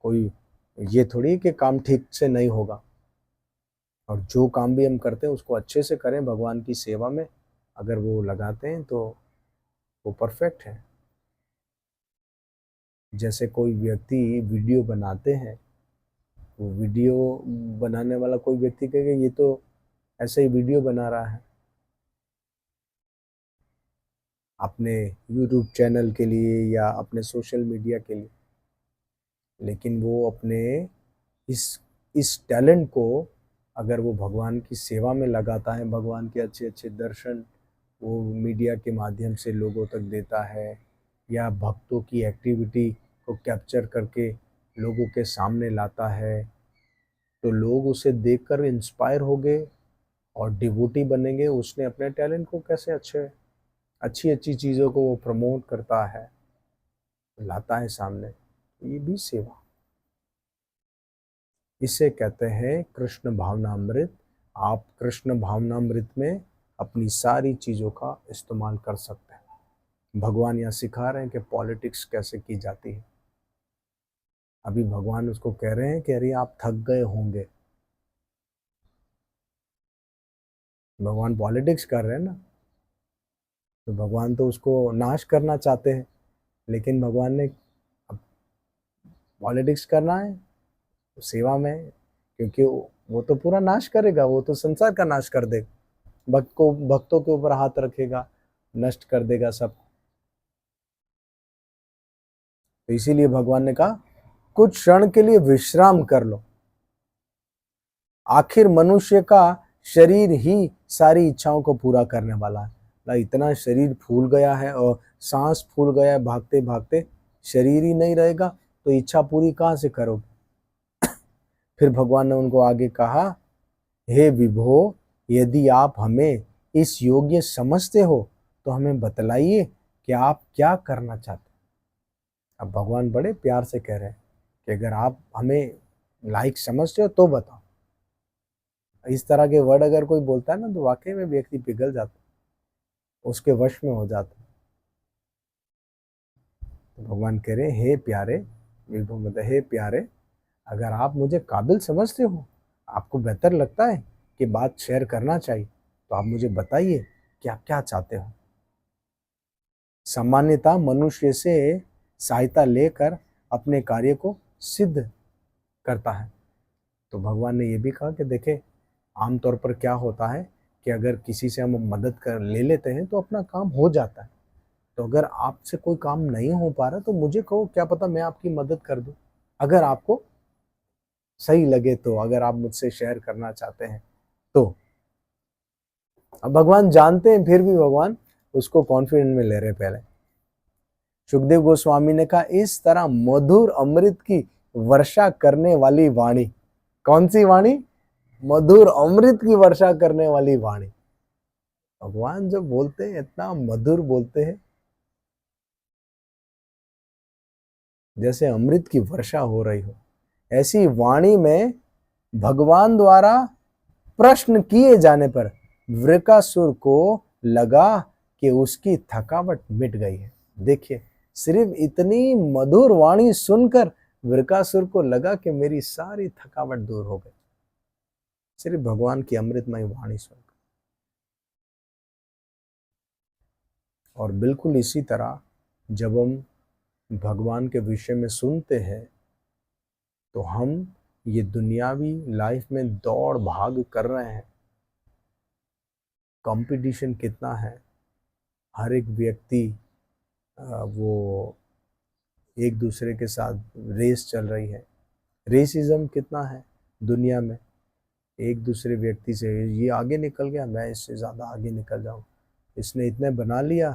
कोई ये थोड़ी कि काम ठीक से नहीं होगा, और जो काम भी हम करते हैं उसको अच्छे से करें, भगवान की सेवा में अगर वो लगाते हैं तो वो परफेक्ट है। जैसे कोई व्यक्ति वीडियो बनाते हैं, वो वीडियो बनाने वाला कोई व्यक्ति कहेगा ये तो ऐसे ही वीडियो बना रहा है अपने यूट्यूब चैनल के लिए या अपने सोशल मीडिया के लिए, लेकिन वो अपने इस टैलेंट को अगर वो भगवान की सेवा में लगाता है, भगवान के अच्छे अच्छे दर्शन वो मीडिया के माध्यम से लोगों तक देता है, या भक्तों की एक्टिविटी को कैप्चर करके लोगों के सामने लाता है, तो लोग उसे देखकर इंस्पायर हो गए और डिवोटी बनेंगे। उसने अपने टैलेंट को कैसे अच्छी अच्छी चीज़ों को वो प्रमोट करता है, लाता है सामने, ये भी सेवा। इसे कहते हैं कृष्ण भावनामृत। आप कृष्ण भावनामृत में अपनी सारी चीज़ों का इस्तेमाल कर सकते हैं। भगवान यहाँ सिखा रहे हैं कि पॉलिटिक्स कैसे की जाती है। अभी भगवान उसको कह रहे हैं कि अरे आप थक गए होंगे, भगवान पॉलिटिक्स कर रहे हैं ना, तो भगवान तो उसको नाश करना चाहते हैं, लेकिन भगवान ने अब पॉलिटिक्स करना है तो सेवा में, क्योंकि वो तो पूरा नाश करेगा, वो तो संसार का नाश कर देगा, भक्तों के ऊपर हाथ रखेगा, नष्ट कर देगा सब। तो इसीलिए भगवान ने कहा कुछ क्षण के लिए विश्राम कर लो। आखिर मनुष्य का शरीर ही सारी इच्छाओं को पूरा करने वाला है। इतना शरीर फूल गया है और सांस फूल गया है, भागते भागते शरीर ही नहीं रहेगा तो इच्छा पूरी कहाँ से करोगे। फिर भगवान ने उनको आगे कहा, हे विभो, यदि आप हमें इस योग्य समझते हो तो हमें बतलाइए कि आप क्या करना चाहते हैं। अब भगवान बड़े प्यार से कह रहे हैं कि अगर आप हमें लायक समझते हो तो बताओ। इस तरह के वर्ड अगर कोई बोलता है ना तो वाकई में व्यक्ति पिघल जाता है, उसके वश में हो जाता है। तो भगवान कह रहे हे प्यारे, विभो मतलब हे प्यारे, अगर आप मुझे काबिल समझते हो, आपको बेहतर लगता है कि बात शेयर करना चाहिए, तो आप मुझे बताइए कि आप क्या चाहते हो। सामान्यतः मनुष्य से सहायता लेकर अपने कार्य को सिद्ध करता है। तो भगवान ने ये भी कहा कि देखे, आमतौर पर क्या होता है कि अगर किसी से हम मदद कर ले लेते हैं तो अपना काम हो जाता है। तो अगर आपसे कोई काम नहीं हो पा रहा तो मुझे कहो, क्या पता मैं आपकी मदद कर दूं, अगर आपको सही लगे तो, अगर आप मुझसे शेयर करना चाहते हैं तो। अब भगवान जानते हैं, फिर भी भगवान उसको कॉन्फिडेंट में ले रहे। पहले सुखदेव गोस्वामी ने कहा, इस तरह मधुर अमृत की वर्षा करने वाली वाणी। कौन सी वाणी? मधुर अमृत की वर्षा करने वाली वाणी। भगवान जब बोलते हैं इतना मधुर बोलते हैं, जैसे अमृत की वर्षा हो रही हो। ऐसी वाणी में भगवान द्वारा प्रश्न किए जाने पर वृकासुर को लगा कि उसकी थकावट मिट गई है। देखिए, सिर्फ इतनी मधुर वाणी सुनकर वृकासुर को लगा कि मेरी सारी थकावट दूर हो गई, सिर्फ भगवान की अमृतमय वाणी सुनकर। और बिल्कुल इसी तरह जब हम भगवान के विषय में सुनते हैं तो हम ये दुनियावी लाइफ में दौड़ भाग कर रहे हैं। कंपटीशन कितना है, हर एक व्यक्ति वो एक दूसरे के साथ रेस चल रही है। रेसिज्म कितना है दुनिया में, एक दूसरे व्यक्ति से ये आगे निकल गया, मैं इससे ज़्यादा आगे निकल जाऊँ, इसने इतने बना लिया,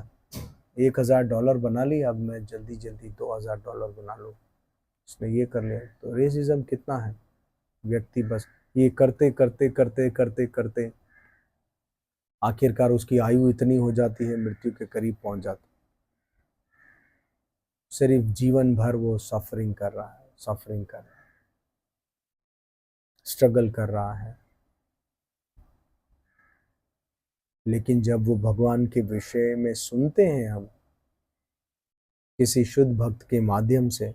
$1000 बना लिया, अब मैं जल्दी जल्दी $2000 बना लूँ, इसने ये कर लिया। तो रेसिज्म कितना है, व्यक्ति बस ये करते करते करते करते करते आखिरकार उसकी आयु इतनी हो जाती है, मृत्यु के करीब पहुंच जाती, सिर्फ जीवन भर वो सफरिंग कर रहा है, सफरिंग कर रहा है, स्ट्रगल कर रहा है। लेकिन जब वो भगवान के विषय में सुनते हैं हम किसी शुद्ध भक्त के माध्यम से,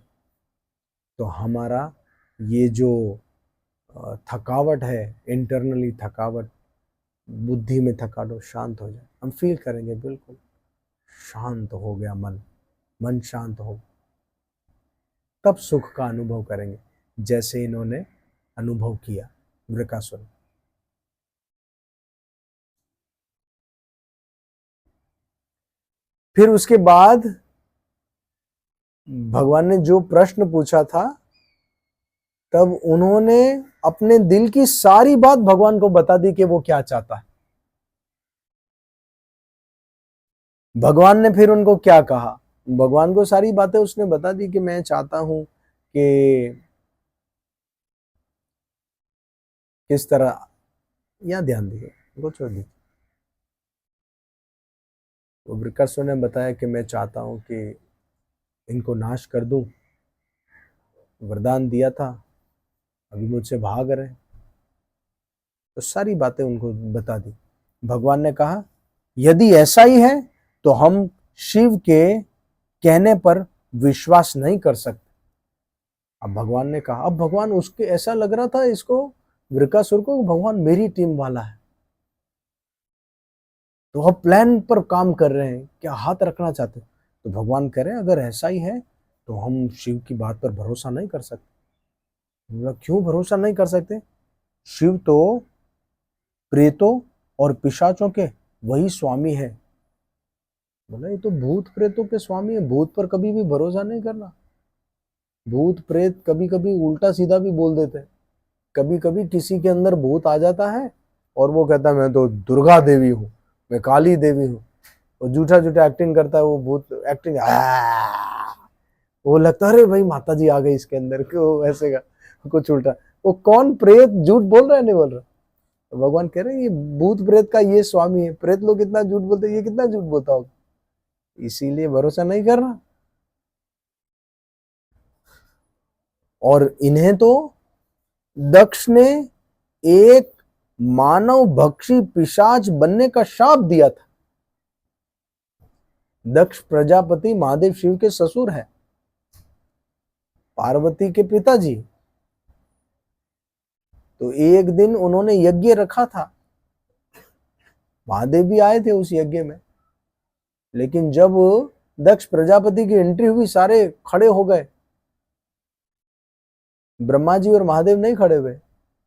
तो हमारा ये जो थकावट है, इंटरनली थकावट, बुद्धि में थकावट शांत हो जाए। हम फील करेंगे बिल्कुल शांत हो गया मन शांत हो, तब सुख का अनुभव करेंगे, जैसे इन्होंने अनुभव किया वृकासुर। फिर उसके बाद भगवान ने जो प्रश्न पूछा था, तब उन्होंने अपने दिल की सारी बात भगवान को बता दी कि वो क्या चाहता है। भगवान ने फिर उनको क्या कहा, भगवान को सारी बातें उसने बता दी कि मैं चाहता हूं कि किस तरह, या ध्यान दीजिए, वो छोड़ दीजिए। वृकासुर ने बताया कि मैं चाहता हूं कि इनको नाश कर दूं, वरदान दिया था, अभी मुझसे भाग रहे। तो सारी बातें उनको बता दी। भगवान ने कहा यदि ऐसा ही है तो हम शिव के कहने पर विश्वास नहीं कर सकते। अब भगवान ने कहा, अब भगवान उसके ऐसा लग रहा था इसको, वृकासुर को, भगवान मेरी टीम वाला है, तो हम प्लान पर काम कर रहे हैं, क्या हाथ रखना चाहते। तो भगवान कह रहे हैं अगर ऐसा ही है तो हम शिव की बात पर भरोसा नहीं कर सकते। क्यों भरोसा नहीं कर सकते? शिव तो प्रेतों और पिशाचों के वही स्वामी है। बोला ये तो भूत प्रेतों के स्वामी है, भूत पर कभी भी भरोसा नहीं करना। भूत प्रेत कभी कभी उल्टा सीधा भी बोल देते हैं। कभी कभी किसी के अंदर भूत आ जाता है और वो कहता है मैं तो दुर्गा देवी हूँ, मैं काली देवी हूँ, वो झूठा झूठा एक्टिंग करता है, वो भूत एक्टिंग, वो लगता है अरे भाई माता जी आ गई इसके अंदर, क्यों ऐसे का कुछ उल्टा। वो कौन प्रेत झूठ बोल रहा है, नहीं बोल रहा। तो भगवान कह रहे हैं ये भूत प्रेत का ये स्वामी है। प्रेत लोग कितना झूठ बोलते हैं, ये कितना झूठ बोलता होगा, इसीलिए भरोसा नहीं करना। और इन्हें तो दक्ष ने एक मानव भक्षी पिशाच बनने का शाप दिया था। दक्ष प्रजापति महादेव शिव के ससुर है, पार्वती के पिताजी। तो एक दिन उन्होंने यज्ञ रखा था, महादेव भी आए थे उस यज्ञ में। लेकिन जब दक्ष प्रजापति की एंट्री हुई, सारे खड़े हो गए, ब्रह्मा जी और महादेव नहीं खड़े हुए।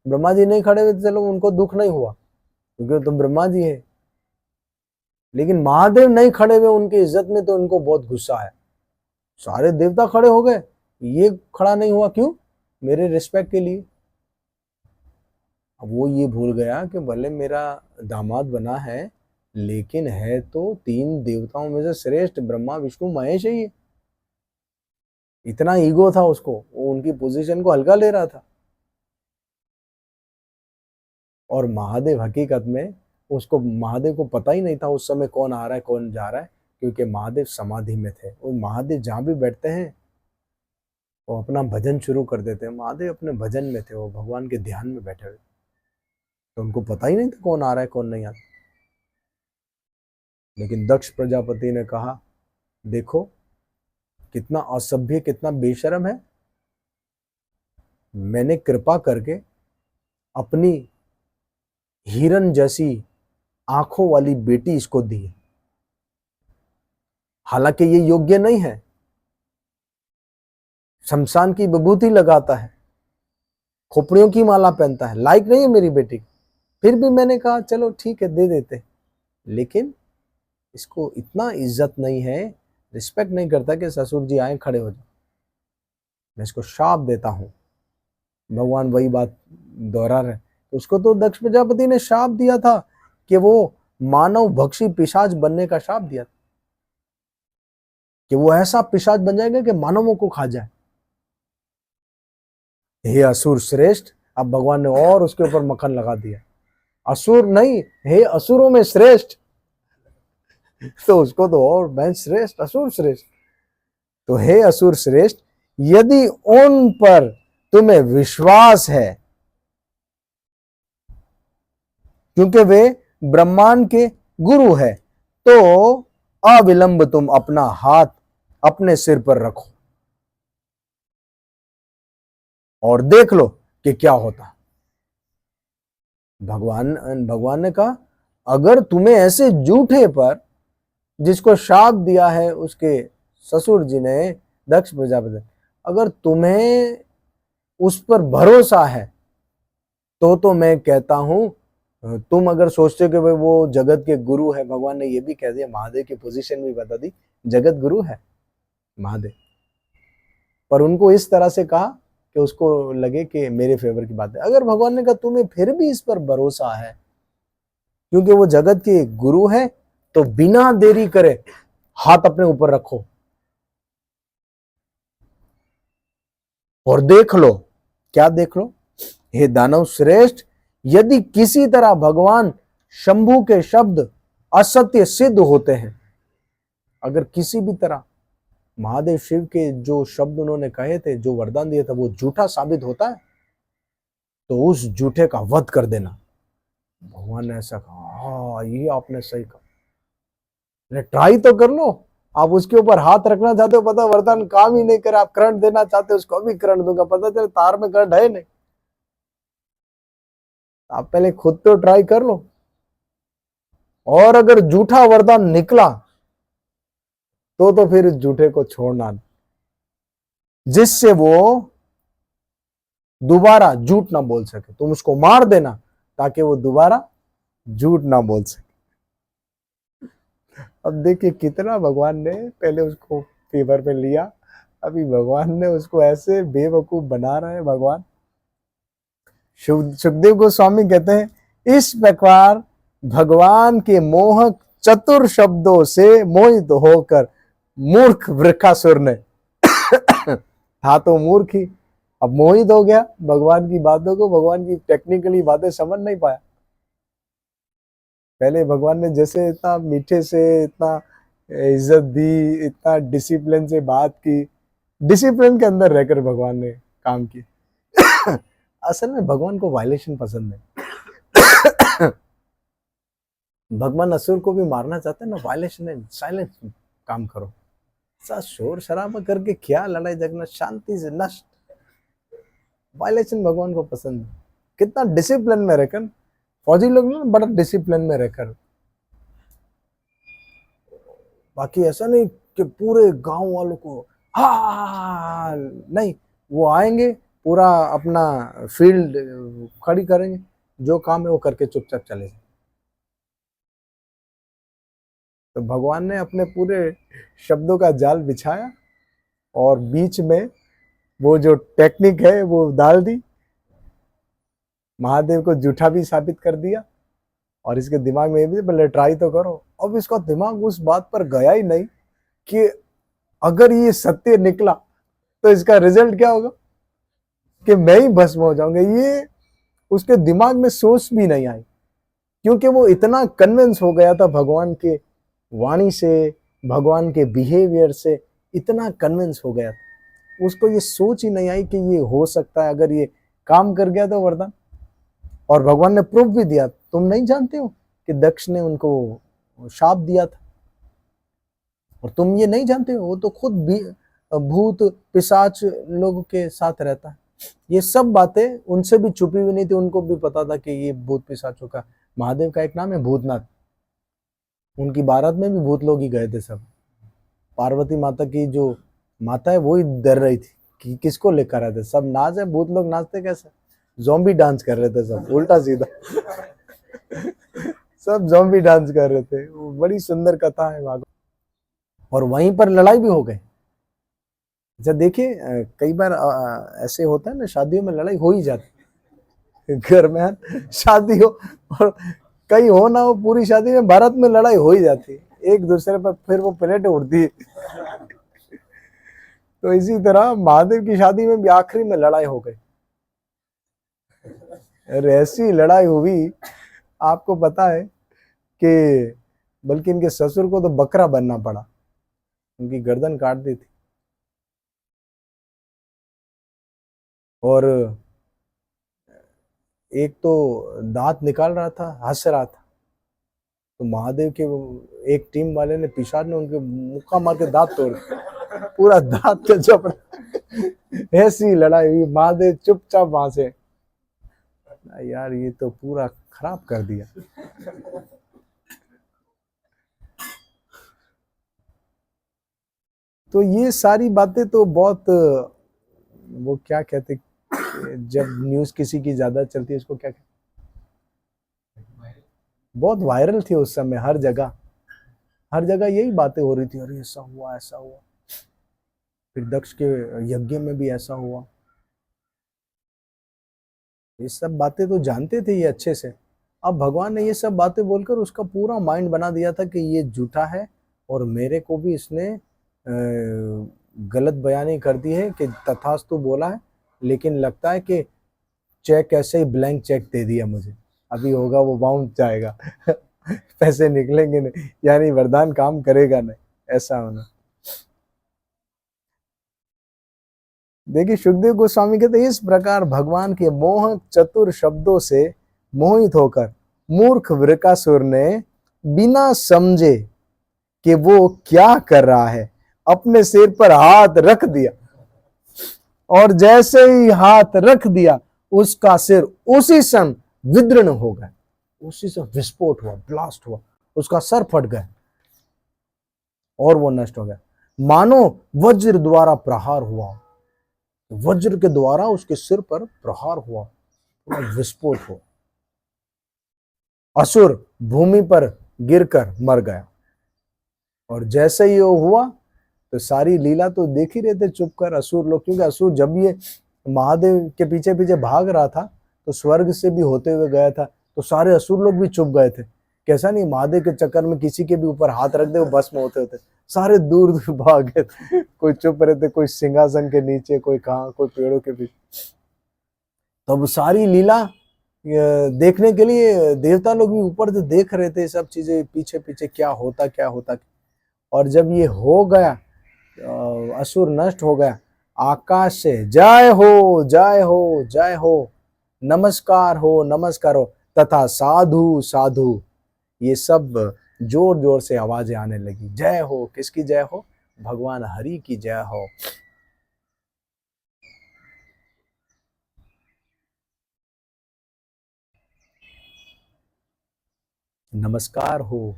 ब्रह्मा जी नहीं खड़े हुए तो चलो उनको दुख नहीं हुआ क्योंकि तो ब्रह्मा जी है, लेकिन महादेव नहीं खड़े हुए उनकी इज्जत में, तो उनको बहुत गुस्सा है। सारे देवता खड़े हो गए, ये खड़ा नहीं हुआ, क्यों? मेरे रिस्पेक्ट के लिए। अब वो ये भूल गया कि भले मेरा दामाद बना है, लेकिन है तो तीन देवताओं में से श्रेष्ठ ब्रह्मा विष्णु महेश है। ये इतना ईगो था उसको, वो उनकी पोजीशन को हल्का ले रहा था। और महादेव हकीकत में, उसको महादेव को पता ही नहीं था उस समय कौन आ रहा है कौन जा रहा है, क्योंकि महादेव समाधि में थे। और महादेव जहां भी बैठते हैं वो अपना भजन शुरू कर देते हैं। महादेव अपने भजन में थे, वो भगवान के ध्यान में बैठे हुए, तो उनको पता ही नहीं था कौन आ रहा है कौन नहीं आता। लेकिन दक्ष प्रजापति ने कहा देखो कितना असभ्य, कितना बेशर्म है, मैंने कृपा करके अपनी हिरन जैसी आंखों वाली बेटी इसको दी है। हालांकि ये योग्य नहीं है, शमशान की विभूति लगाता है, खोपड़ियों की माला पहनता है, लायक नहीं है मेरी बेटी। फिर भी मैंने कहा चलो ठीक है दे देते, लेकिन इसको इतना इज्जत नहीं है, रिस्पेक्ट नहीं करता कि ससुर जी आए खड़े हो जाए, मैं इसको शाप देता हूं। भगवान वही बात दोहरा रहे। उसको तो दक्ष प्रजापति ने शाप दिया था कि वो मानव भक्षी पिशाच बनने का शाप दिया था, कि वो ऐसा पिशाच बन जाएगा कि मानवों को खा जाए। हे असुर श्रेष्ठ, अब भगवान ने और उसके ऊपर मक्खन लगा दिया। असुर नहीं, हे असुरों में श्रेष्ठ, तो उसको तो और मैं श्रेष्ठ, असुर श्रेष्ठ। तो हे असुर श्रेष्ठ, यदि उन पर तुम्हें विश्वास है, क्योंकि वे ब्रह्मांड के गुरु है, तो अविलंब तुम अपना हाथ अपने सिर पर रखो और देख लो कि क्या होता। भगवान ने कहा, अगर तुम्हें ऐसे झूठे पर, जिसको शाप दिया है उसके ससुर जी ने, दक्ष प्रजापति, अगर तुम्हें उस पर भरोसा है तो मैं कहता हूं, तुम अगर सोचते हो कि भाई वो जगत के गुरु है, भगवान ने ये भी कह दिया, महादेव की पोजीशन भी बता दी, जगत गुरु है महादेव, पर उनको इस तरह से कहा कि उसको लगे कि मेरे फेवर की बात है। अगर भगवान ने कहा तुम्हें फिर भी इस पर भरोसा है क्योंकि वो जगत के गुरु है, तो बिना देरी करे हाथ अपने ऊपर रखो और देख लो। क्या देख लो? हे दानव श्रेष्ठ, यदि किसी तरह भगवान शंभु के शब्द असत्य सिद्ध होते हैं, अगर किसी भी तरह महादेव शिव के जो शब्द उन्होंने कहे थे, जो वरदान दिया था, वो झूठा साबित होता है, तो उस झूठे का वध कर देना। भगवान ने ऐसा कहा, हाँ ये आपने सही कहा, ट्राई तो कर लो। आप उसके ऊपर हाथ रखना चाहते हो, पता वरदान काम ही नहीं करे, आप करंट देना चाहते हो, उसको अभी करंट दूंगा, पता चले तार में करंट है नहीं। आप पहले खुद तो ट्राई कर लो, और अगर झूठा वरदान निकला तो फिर इस झूठे को छोड़ना, जिससे वो दोबारा झूठ ना बोल सके। तुम उसको मार देना ताकि वो दोबारा झूठ ना बोल सके। अब देखिए कितना भगवान ने पहले उसको फेवर में लिया, अभी भगवान ने उसको ऐसे बेवकूफ बना रहे हैं। भगवान सुखदेव गोस्वामी कहते हैं, इस प्रकार भगवान के मोहक चतुर शब्दों से मोहित होकर मूर्ख वृकासुर ने था तो मूर्ख ही, अब मोहित हो गया भगवान की बातों को, भगवान की टेक्निकली बातें समझ नहीं पाया। पहले भगवान ने जैसे इतना मीठे से, इतना इज्जत दी, इतना डिसिप्लिन से बात की, डिसिप्लिन के अंदर रहकर भगवान ने काम किया। असल में भगवान को वायलेशन पसंद है। भगवान असुर को भी मारना चाहते हैं ना, वायलेशन है, साइलेंस काम करो, सा शोर शराबा करके क्या लड़ाई झगड़ा, शांति से नष्ट। वायलेशन भगवान को पसंद है। कितना डिसिप्लिन में रहकर फौजी लोग ना, बड़ा डिसिप्लिन में रहकर, बाकी ऐसा नहीं कि पूरे गांव वालों को हाँ नहीं, वो आएंगे पूरा अपना फील्ड खड़ी करेंगे, जो काम है वो करके चुपचाप चले जाए। तो भगवान ने अपने पूरे शब्दों का जाल बिछाया और बीच में वो जो टेक्निक है वो डाल दी, महादेव को झूठा भी साबित कर दिया, और इसके दिमाग में भी पहले ट्राई तो करो। अब इसका दिमाग उस बात पर गया ही नहीं कि अगर ये सत्य निकला तो इसका रिजल्ट क्या होगा, कि मैं ही भस्म हो जाऊंगा। ये उसके दिमाग में सोच भी नहीं आई, क्योंकि वो इतना कन्विंस हो गया था भगवान के वाणी से, भगवान के बिहेवियर से इतना कन्विंस हो गया था, उसको ये सोच ही नहीं आई कि ये हो सकता है, अगर ये काम कर गया तो वरदान। और भगवान ने प्रूफ भी दिया। तुम नहीं जानते हो कि दक्ष ने उनको शाप दिया था, और तुम ये नहीं जानते हो, वो तो खुद भी भूत पिशाच लोगों के साथ रहता है। ये सब बातें उनसे भी छुपी हुई नहीं थी, उनको भी पता था कि ये भूत पिशाचों का, महादेव का एक नाम है भूतनाथ, उनकी बारात में भी भूत लोग ही गए थे सब। पार्वती माता की जो माता है वो ही डर रही थी कि किसको लेकर आए थे, सब नाच है, भूत लोग नाचते कैसे, ज़ॉम्बी डांस कर रहे थे सब उल्टा सीधा। सब ज़ॉम्बी डांस कर रहे थे। वो बड़ी सुंदर कथा है भागवत। और वहीं पर लड़ाई भी हो गई। अच्छा देखिए, कई बार ऐसे होता है ना, शादियों में लड़ाई हो ही जाती, घर में शादी हो और कहीं हो ना हो, पूरी शादी में भारत में लड़ाई हो ही जाती, एक दूसरे पर फिर वो प्लेटें उड़ती। तो इसी तरह महादेव की शादी में भी आखिरी में लड़ाई हो गई। ऐसी लड़ाई हुई, आपको पता है कि बल्कि इनके ससुर को तो बकरा बनना पड़ा, उनकी गर्दन काट दी थी। और एक तो दांत निकाल रहा था, हंस रहा था, तो महादेव के एक टीम वाले ने, पिशाच ने उनके मुक्का मार के दांत तोड़, पूरा दांत के चपड़ा। ऐसी लड़ाई हुई, महादेव चुपचाप वहां से, यार ये तो पूरा खराब कर दिया। तो ये सारी बातें तो बहुत, वो क्या कहते, जब न्यूज किसी की ज्यादा चलती है उसको क्या कहते, बहुत वायरल थी उस समय, हर जगह यही बातें हो रही थी, अरे ऐसा हुआ ऐसा हुआ, फिर दक्ष के यज्ञ में भी ऐसा हुआ। ये सब बातें तो जानते थे ये अच्छे से। अब भगवान ने ये सब बातें बोलकर उसका पूरा माइंड बना दिया था कि ये झूठा है, और मेरे को भी इसने गलत बयानी कर दी है कि तथास्तु बोला है, लेकिन लगता है कि चेक ऐसे ही ब्लैंक चेक दे दिया मुझे, अभी होगा वो बाउंस जाएगा। पैसे निकलेंगे नहीं, यानी वरदान काम करेगा नहीं, ऐसा होना। देखिए सुखदेव गोस्वामी कहते, इस प्रकार भगवान के मोह चतुर शब्दों से मोहित होकर मूर्ख वृकासुर ने बिना समझे कि वो क्या कर रहा है अपने सिर पर हाथ रख दिया, और जैसे ही हाथ रख दिया उसका सिर उसी समय विदीर्ण हो गया, उसी से विस्फोट हुआ, ब्लास्ट हुआ, उसका सर फट गया और वो नष्ट हो गया, मानो वज्र द्वारा प्रहार हुआ। वज्र के द्वारा उसके सिर पर प्रहार हुआ, विस्फोट हुआ, असुर भूमि पर गिरकर मर गया। और जैसे ही वो हुआ तो सारी लीला तो देख ही रहे थे चुप कर असुर लोग, क्योंकि असुर जब ये महादेव के पीछे पीछे भाग रहा था तो स्वर्ग से भी होते हुए गया था, तो सारे असुर लोग भी चुप गए थे। कैसा नहीं, महादेव के चक्कर में किसी के भी ऊपर हाथ रख दे वो भस्म होते होते, सारे दूर दूर भाग गए थे। कोई चुप रहते, कोई सिंहासन के नीचे, कोई कहाँ, कोई पेड़ों के पीछे। तब सारी लीला देखने के लिए देवता लोग भी ऊपर से देख रहे थे सब चीजें, पीछे पीछे क्या होता। और जब ये हो गया, असुर नष्ट हो गया, आकाश से जय हो जय हो जय हो, नमस्कार हो तथा साधु साधु, ये सब जोर जोर से आवाजें आने लगी। जय हो, किसकी जय हो? भगवान हरि की जय हो। नमस्कार हो,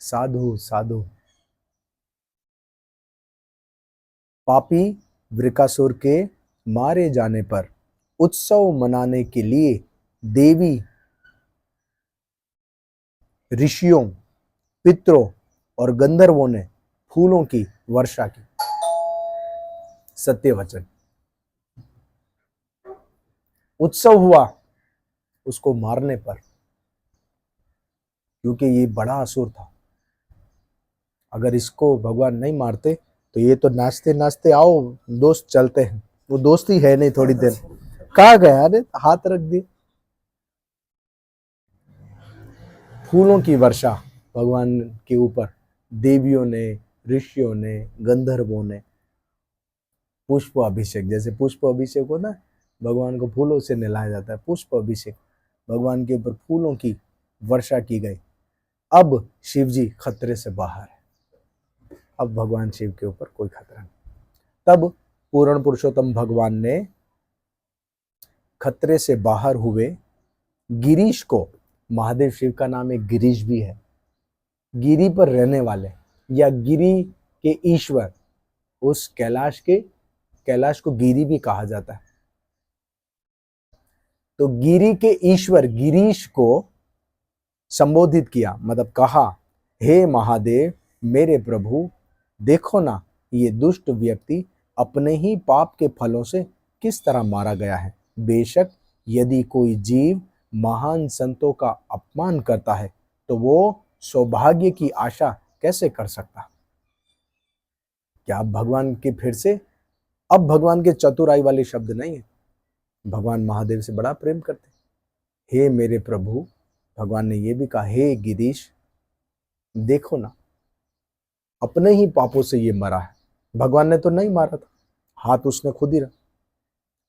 साधु साधु। पापी वृकासुर के मारे जाने पर उत्सव मनाने के लिए देवी, ऋषियों, पितरों और गंधर्वों ने फूलों की वर्षा की। सत्य वचन। उत्सव हुआ उसको मारने पर, क्योंकि ये बड़ा असुर था। अगर इसको भगवान नहीं मारते तो ये तो नाचते नाचते, आओ दोस्त चलते हैं, वो दोस्ती है नहीं, थोड़ी देर कहाँ गया, अरे हाथ रख दिए। फूलों की वर्षा भगवान के ऊपर देवियों ने, ऋषियों ने, गंधर्वों ने पुष्प अभिषेक, जैसे पुष्प अभिषेक होता है, भगवान को फूलों से नहलाया जाता है, पुष्प अभिषेक, भगवान के ऊपर फूलों की वर्षा की गई। अब शिव जी खतरे से बाहर है, अब भगवान शिव के ऊपर कोई खतरा नहीं। तब पूर्ण पुरुषोत्तम भगवान ने खतरे से बाहर हुए गिरीश को, महादेव शिव का नाम एक गिरीश भी है, गिरी पर रहने वाले या गिरी के ईश्वर, उस कैलाश को गिरी भी कहा जाता है। तो गिरी के ईश्वर गिरीश को संबोधित किया, मतलब कहा, हे महादेव मेरे प्रभु, देखो ना ये दुष्ट व्यक्ति अपने ही पाप के फलों से किस तरह मारा गया है। बेशक यदि कोई जीव महान संतों का अपमान करता है तो वो सौभाग्य की आशा कैसे कर सकता। क्या अब भगवान के फिर से, अब भगवान के चतुराई वाले शब्द नहीं है, भगवान महादेव से बड़ा प्रेम करते। हे मेरे प्रभु, भगवान ने ये भी कहा, हे गिरीश देखो ना अपने ही पापों से ये मरा है, भगवान ने तो नहीं मारा था, हाथ उसने खुद ही रखा।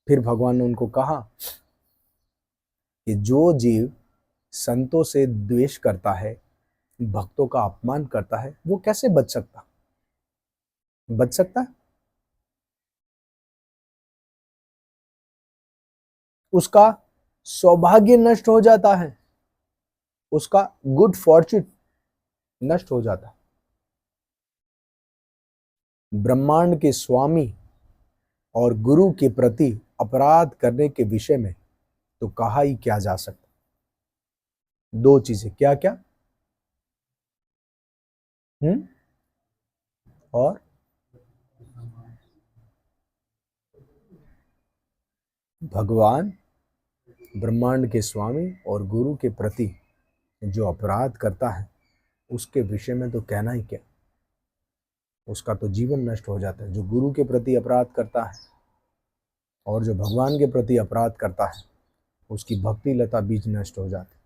फिर भगवान ने उनको कहा कि जो जीव संतों से द्वेष करता है, भक्तों का अपमान करता है, वो कैसे बच सकता है? उसका सौभाग्य नष्ट हो जाता है, उसका गुड फॉर्च्यून नष्ट हो जाता है। ब्रह्मांड के स्वामी और गुरु के प्रति अपराध करने के विषय में तो कहा ही क्या जा सकता। दो चीजें, क्या क्या? और भगवान, ब्रह्मांड के स्वामी और गुरु के प्रति जो अपराध करता है उसके विषय में तो कहना ही क्या, उसका तो जीवन नष्ट हो जाता है। जो गुरु के प्रति अपराध करता है और जो भगवान के प्रति अपराध करता है उसकी भक्ति लता बीज नष्ट हो जाती।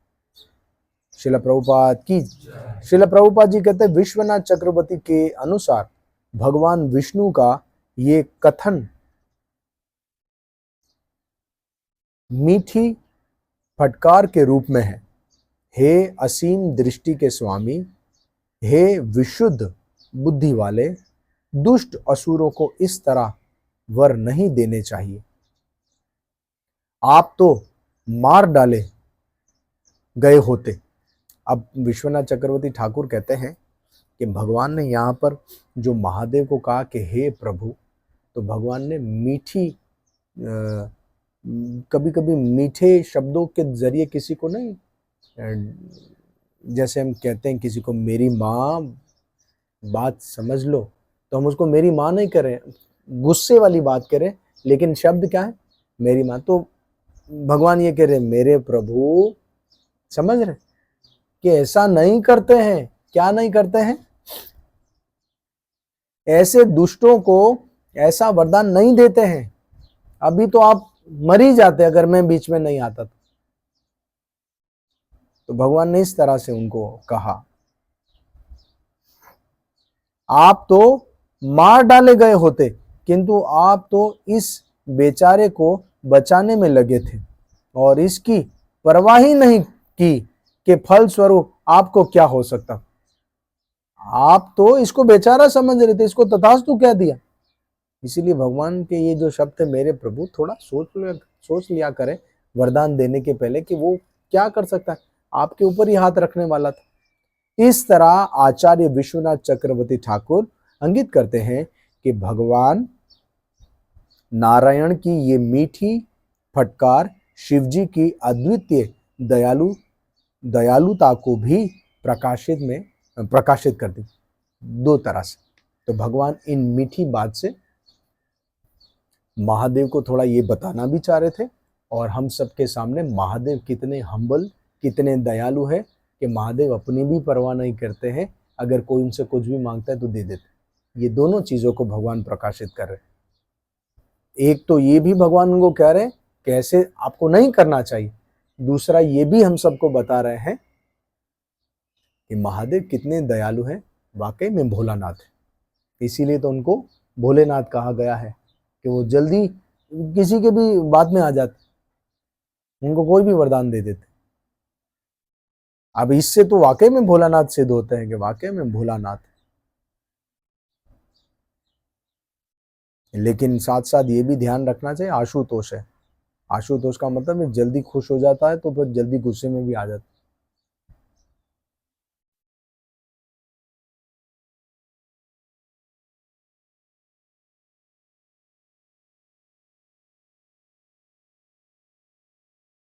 श्रील प्रभुपाद की। श्रील प्रभुपाद जी कहते हैं, विश्वनाथ चक्रवर्ती के अनुसार भगवान विष्णु का ये कथन मीठी फटकार के रूप में है। हे असीम दृष्टि के स्वामी, हे विशुद्ध बुद्धि वाले, दुष्ट असुरों को इस तरह वर नहीं देने चाहिए। आप तो मार डाले गए होते। अब विश्वनाथ चक्रवर्ती ठाकुर कहते हैं कि भगवान ने यहाँ पर जो महादेव को कहा कि हे प्रभु, तो भगवान ने मीठी कभी कभी मीठे शब्दों के जरिए किसी को नहीं, जैसे हम कहते हैं किसी को मेरी माँ, बात समझ लो, तो हम उसको मेरी माँ नहीं करें, गुस्से वाली बात करें, लेकिन शब्द क्या है? मेरी माँ। तो भगवान ये कह रहे मेरे प्रभु, समझ रहे कि ऐसा नहीं करते हैं। क्या नहीं करते हैं? ऐसे दुष्टों को ऐसा वरदान नहीं देते हैं। अभी तो आप मर ही जाते अगर मैं बीच में नहीं आता तो भगवान ने इस तरह से उनको कहा, आप तो मार डाले गए होते, किंतु आप तो इस बेचारे को बचाने में लगे थे और इसकी परवाह ही नहीं की कि फल स्वरूप आपको क्या हो सकता। आप तो इसको बेचारा समझ रहे थे, इसको तथास्तु कह दिया। इसीलिए भगवान के ये जो शब्द है, मेरे प्रभु, थोड़ा सोच लिया करें वरदान देने के पहले कि वो क्या कर सकता है, आपके ऊपर ही हाथ रखने वाला था। इस तरह आचार्य विश्वनाथ चक्रवर्ती ठाकुर अंकित करते हैं कि भगवान नारायण की ये मीठी फटकार शिवजी की अद्वितीय दयालुता को भी प्रकाशित करती, दो तरह से। तो भगवान इन मीठी बात से महादेव को थोड़ा ये बताना भी चाह रहे थे और हम सबके सामने महादेव कितने हम्बल, कितने दयालु है कि महादेव अपनी भी परवाह नहीं करते हैं, अगर कोई उनसे कुछ भी मांगता है तो दे देते। ये दोनों चीजों को भगवान प्रकाशित कर रहे। एक तो ये भी भगवान उनको कह रहे कि ऐसे आपको नहीं करना चाहिए, दूसरा ये भी हम सबको बता रहे हैं कि महादेव कितने दयालु हैं, वाकई में भोलानाथ है। इसीलिए तो उनको भोलेनाथ कहा गया है कि वो जल्दी किसी के भी बात में आ जाते, उनको कोई भी वरदान दे देते। अब इससे तो वाकई में भोलानाथ सिद्ध होते हैं कि वाकई में भोलानाथ। लेकिन साथ साथ ये भी ध्यान रखना चाहिए, आशुतोष है। आशुतोष का मतलब जल्दी खुश हो जाता है तो फिर जल्दी गुस्से में भी आ जाता है।